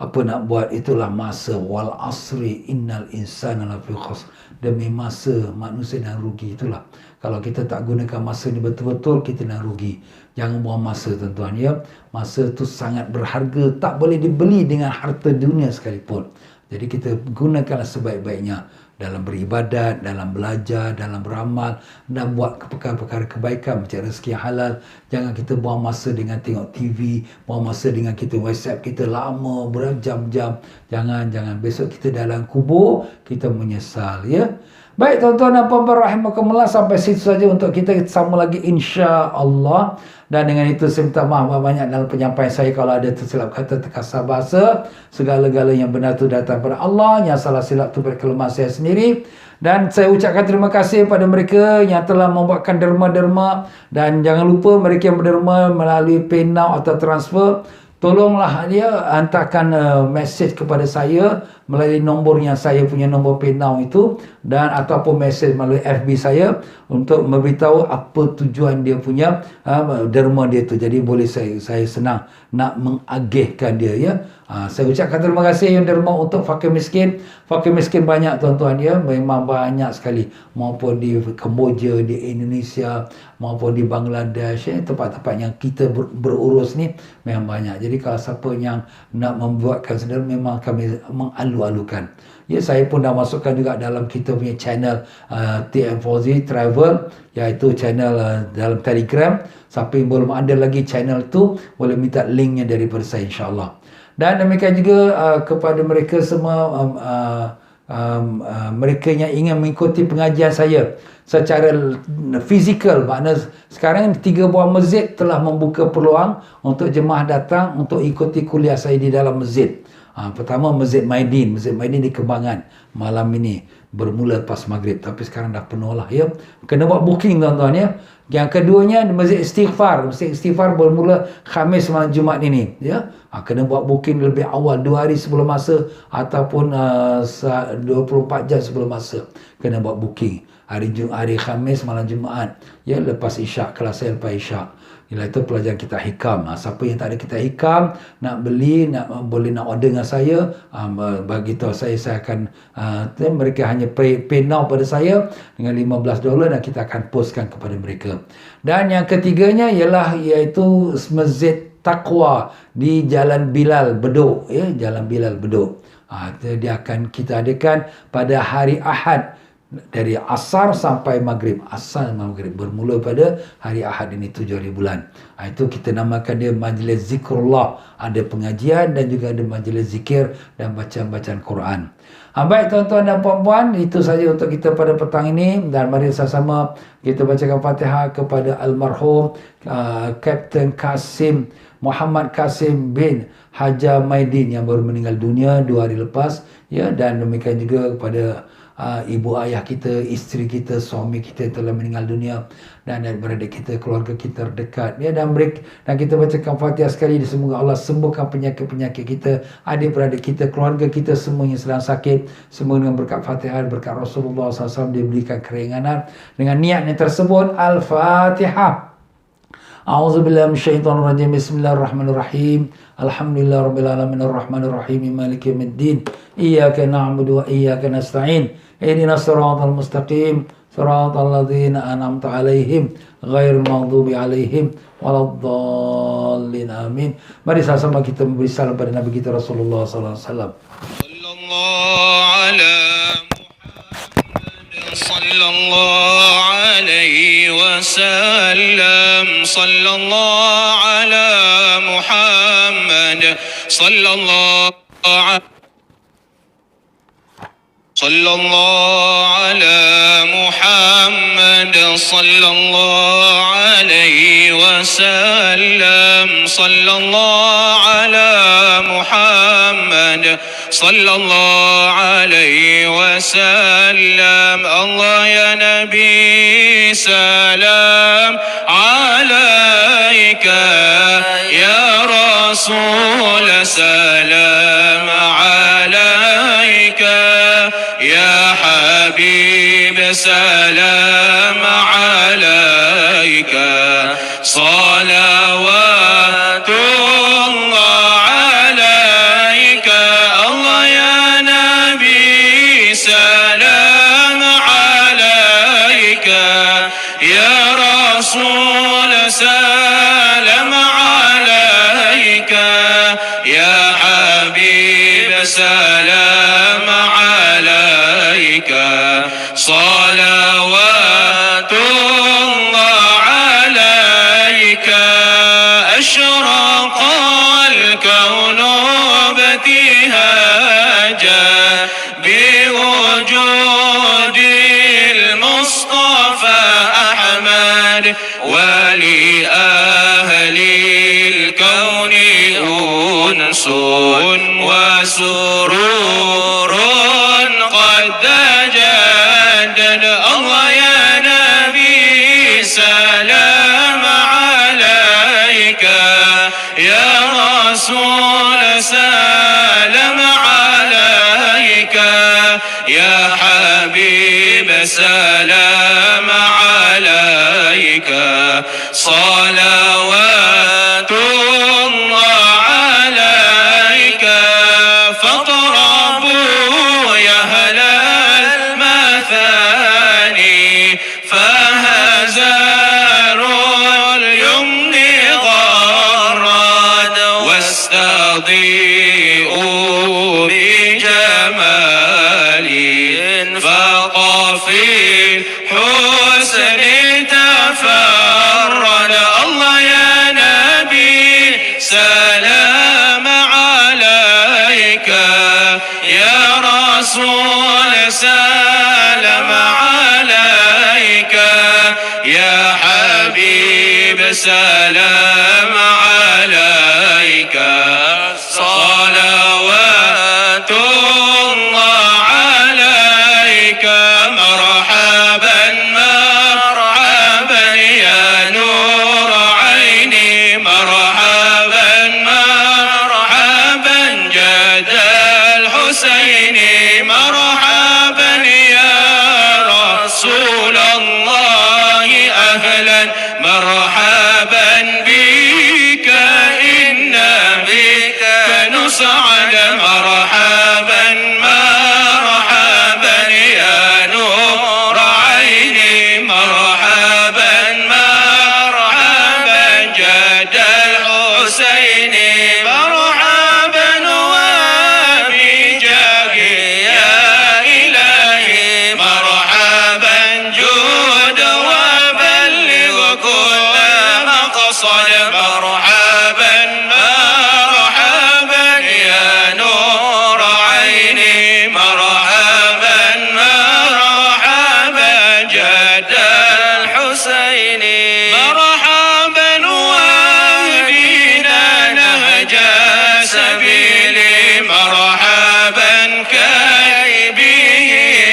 Apa nak buat, itulah masa. Wal asri innal insana lafi khusr. Demi masa, manusia nak rugi. Itulah. Kalau kita tak gunakan masa ni betul-betul, kita nak rugi. Jangan buang masa tuan-tuan ya. Masa tu sangat berharga, tak boleh dibeli dengan harta dunia sekalipun. Jadi kita gunakanlah sebaik-baiknya dalam beribadat, dalam belajar, dalam beramal dan buat perkara-perkara kebaikan mencari rezeki yang halal. Jangan kita buang masa dengan tengok TV, buang masa dengan kita WhatsApp kita lama berjam-jam. Jangan. Besok kita dalam kubur, kita menyesal ya. Baik tuan-tuan dan puan-puan rahimakumullah, sampai situ saja untuk kita sambung lagi insya-Allah. Dan dengan itu saya minta maaf banyak dalam penyampaian saya kalau ada tersilap kata, terkasar bahasa. Segala-gala yang benar itu datang daripada Allah, yang salah silap itu dari kelemahan saya sendiri. Dan saya ucapkan terima kasih kepada mereka yang telah membuatkan derma-derma. Dan jangan lupa mereka yang berderma melalui PayNow atau transfer, tolonglah dia hantarkan mesej kepada saya melalui nombor yang saya punya nombor PayNow itu, dan ataupun mesej melalui FB saya untuk memberitahu apa tujuan dia punya derma dia tu. Jadi boleh saya senang nak mengagihkan dia ya. Saya ucapkan terima kasih yang derma untuk fakir miskin. Fakir miskin banyak tuan-tuan ya, memang banyak sekali, maupun di Kemboja, di Indonesia, maupun di Bangladesh ya, tempat-tempat yang kita berurus ni memang banyak. Jadi kalau siapa yang nak membuatkan sendiri, memang kami mengalu-alukan. Ya, saya pun dah masukkan juga dalam kita punya channel TM Fauzi Travel, iaitu channel dalam Telegram. Siapa yang belum ada lagi channel tu, boleh minta linknya daripada saya insya-Allah. Dan demikian juga kepada mereka semua mereka yang ingin mengikuti pengajian saya secara fizikal, makna sekarang 3 buah masjid telah membuka peluang untuk jemaah datang untuk ikuti kuliah saya di dalam masjid. Pertama Masjid Maidin di Kembangan malam ini bermula lepas maghrib, tapi sekarang dah penuh lah ya. Kena buat booking tuan-tuan ya. Yang keduanya Masjid Istighfar bermula Khamis malam Jumaat ini ya. Kena buat booking lebih awal, 2 hari sebelum masa ataupun 24 jam sebelum masa. Kena buat booking. Hari Khamis malam Jumaat ya, lepas Isyak, kelas saya lepas Isyak. Ialah itu pelajaran kita hikam. Siapa yang tak ada kita hikam, nak beli, boleh nak order dengan saya, bagi tahu saya akan mereka hanya pay now pada saya dengan $15 dan kita akan postkan kepada mereka. Dan yang ketiganya iaitu Masjid Taqwa di Jalan Bilal Bedok ya, Jalan Bilal Bedok. Dia akan kita adakan pada hari Ahad dari asar sampai maghrib. Asar maghrib bermula pada hari Ahad ini 7 hari bulan. Itu kita namakan dia majlis zikrullah. Ada pengajian dan juga ada majlis zikir dan bacaan-bacaan Quran. Baik tuan-tuan dan puan-puan, itu saja untuk kita pada petang ini. Dan mari sama-sama kita bacakan Fatihah kepada almarhum Kapten Kasim Muhammad Kasim bin Haja Maidin yang baru meninggal dunia 2 hari lepas ya. Dan demikian juga kepada ibu ayah kita, isteri kita, suami kita yang telah meninggal dunia, dan adik-beradik kita, keluarga kita terdekat ya. Dan kita bacakan Fatihah sekali, semoga Allah sembuhkan penyakit-penyakit kita, adik-beradik kita, keluarga kita semua yang sedang sakit. Semoga dengan berkat Fatihah, berkat Rasulullah SAW diberikan keringanan. Dengan niat yang tersebut, Al-Fatihah. A'udzubillahi minasyaitonirrajim. Bismillahirrahmanirrahim. Alhamdulillahirabbil alamin arrahmanir rahim maliki yaumiddin. Iyyaka na'budu wa iyyaka nasta'in. Ihdinas siratal mustaqim. Siratal ladzina an'amta 'alaihim ghairil maghdubi 'alaihim waladdallin. Amin. Mari sama-sama kita memberi salam pada Nabi kita Rasulullah sallallahu alaihi wasallam. Sallallahu alaihi wasallam. Sallallahu ala Muhammad. Sallallahu ala Muhammad. Sallallahu alaihi wasallam. Sallallahu ala Muhammad. Sallallahu alaihi wasallam. Allah ya Nabi salam alaika, ya Rasul salam alaika, ya Habib salam alaika. Salawatullah alaika. Allah ya Nabi salam alaika, ya Rasul salam أنس وسرور قد تجدد. الله يا نبي سلام عليك، يا رسول سلام عليك، يا حبيب سلام عليك. صلوات الله عليك. فاطربوا يا أهل المثاني، فهزار اليمن غرد، واستضيئوا بجمالي، فقفي الحسن تفرد. الله يا نبي سلام عليك، يا رسول سلام عليك، يا حبيب سلام عليك. صلوات الله عليك. مرحبا مرحبا يا نور عيني، مرحبا مرحبا جد الحسين، مرحبا يا رسول الله أهلا مرحبا بك، إن بك نسعد. مرحبا مرحبا يا نور عيني، مرحبا مرحبا جد الحسين، مرحبا وبجاه يا إلهي، مرحبا جود وبلغ كل مقصد. مرحبا مرحبا يا نور عيني، مرحبا مرحبا جد الحسين، مرحبا واهدنا نهج سبيلي، مرحبا كي به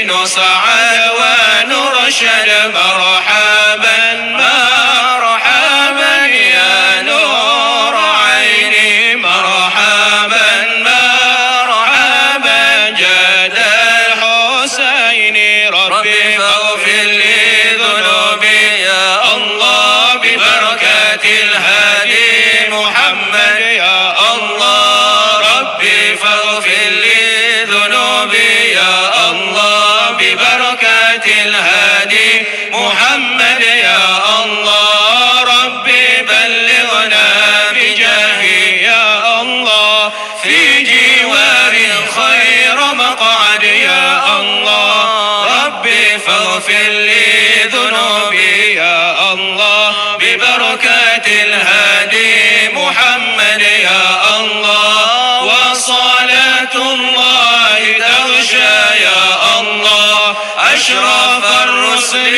نسعد ونرشد. مرحبا مرحبا يا نور عيني، مرحبا مرحبا جد الحسين. ربي فاغفر لي ذنوبي يا الله، ببركة الهادي محمد يا الله. ربي فاغفر لي ذنوبي يا الله، ببركة الهادي محمد يا الله. ربي بلغنا بجاهي يا الله، في جوار خير مقعد يا الله. ربي فاغفر لي ذنوبي يا الله، ببركة الهادي محمد يا الله. وصلاة الله تغشى يا الله أشرف الرسل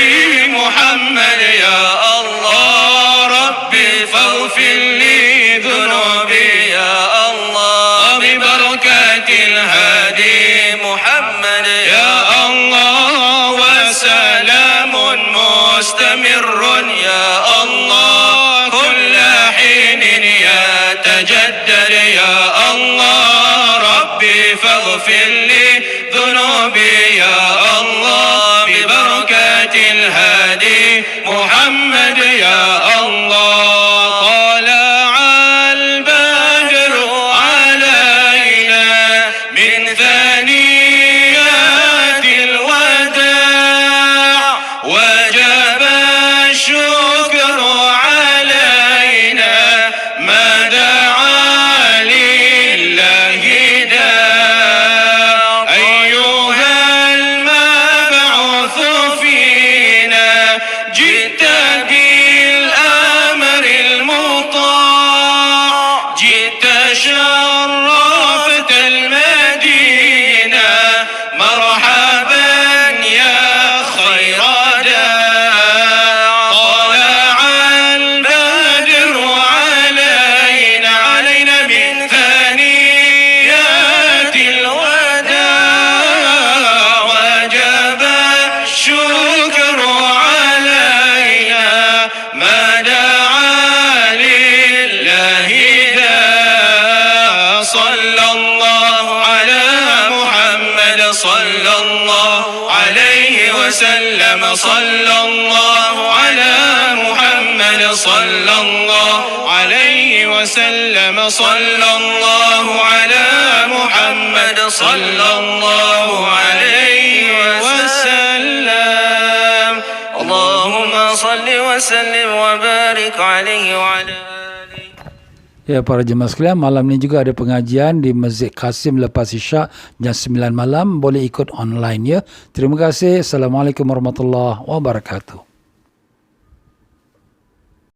محمد يا الله. ربي فاغفر لي ذنوبي يا الله، وببركة الهادي محمد يا الله. وسلام مستمر يا الله، كل حين يتجدد يا الله. ربي فاغفر لي ذنوبي يا الله، ببركة الهادي محمد يا الله. طلع البدر علينا من ثنيات الوداع، وجب الشكر علينا ما دعا لله داع. أيها المبعوث فينا، جئت بالأمر المطاع، جئت شرفت المدينة، مرحبا يا خير داع. طلع البدر علينا من ثنيات صلى الله على محمد صلى الله عليه وسلم صلى الله على محمد صلى الله عليه وسلم صلى الله على محمد صلى الله عليه وسلم اللهم صل وسلم وبارك عليه وعلى آله. Ya, para jemaah sekalian, malam ni juga ada pengajian di Masjid Qasim lepas Isyak jam 9 malam. Boleh ikut online ya. Terima kasih. Assalamualaikum warahmatullahi wabarakatuh.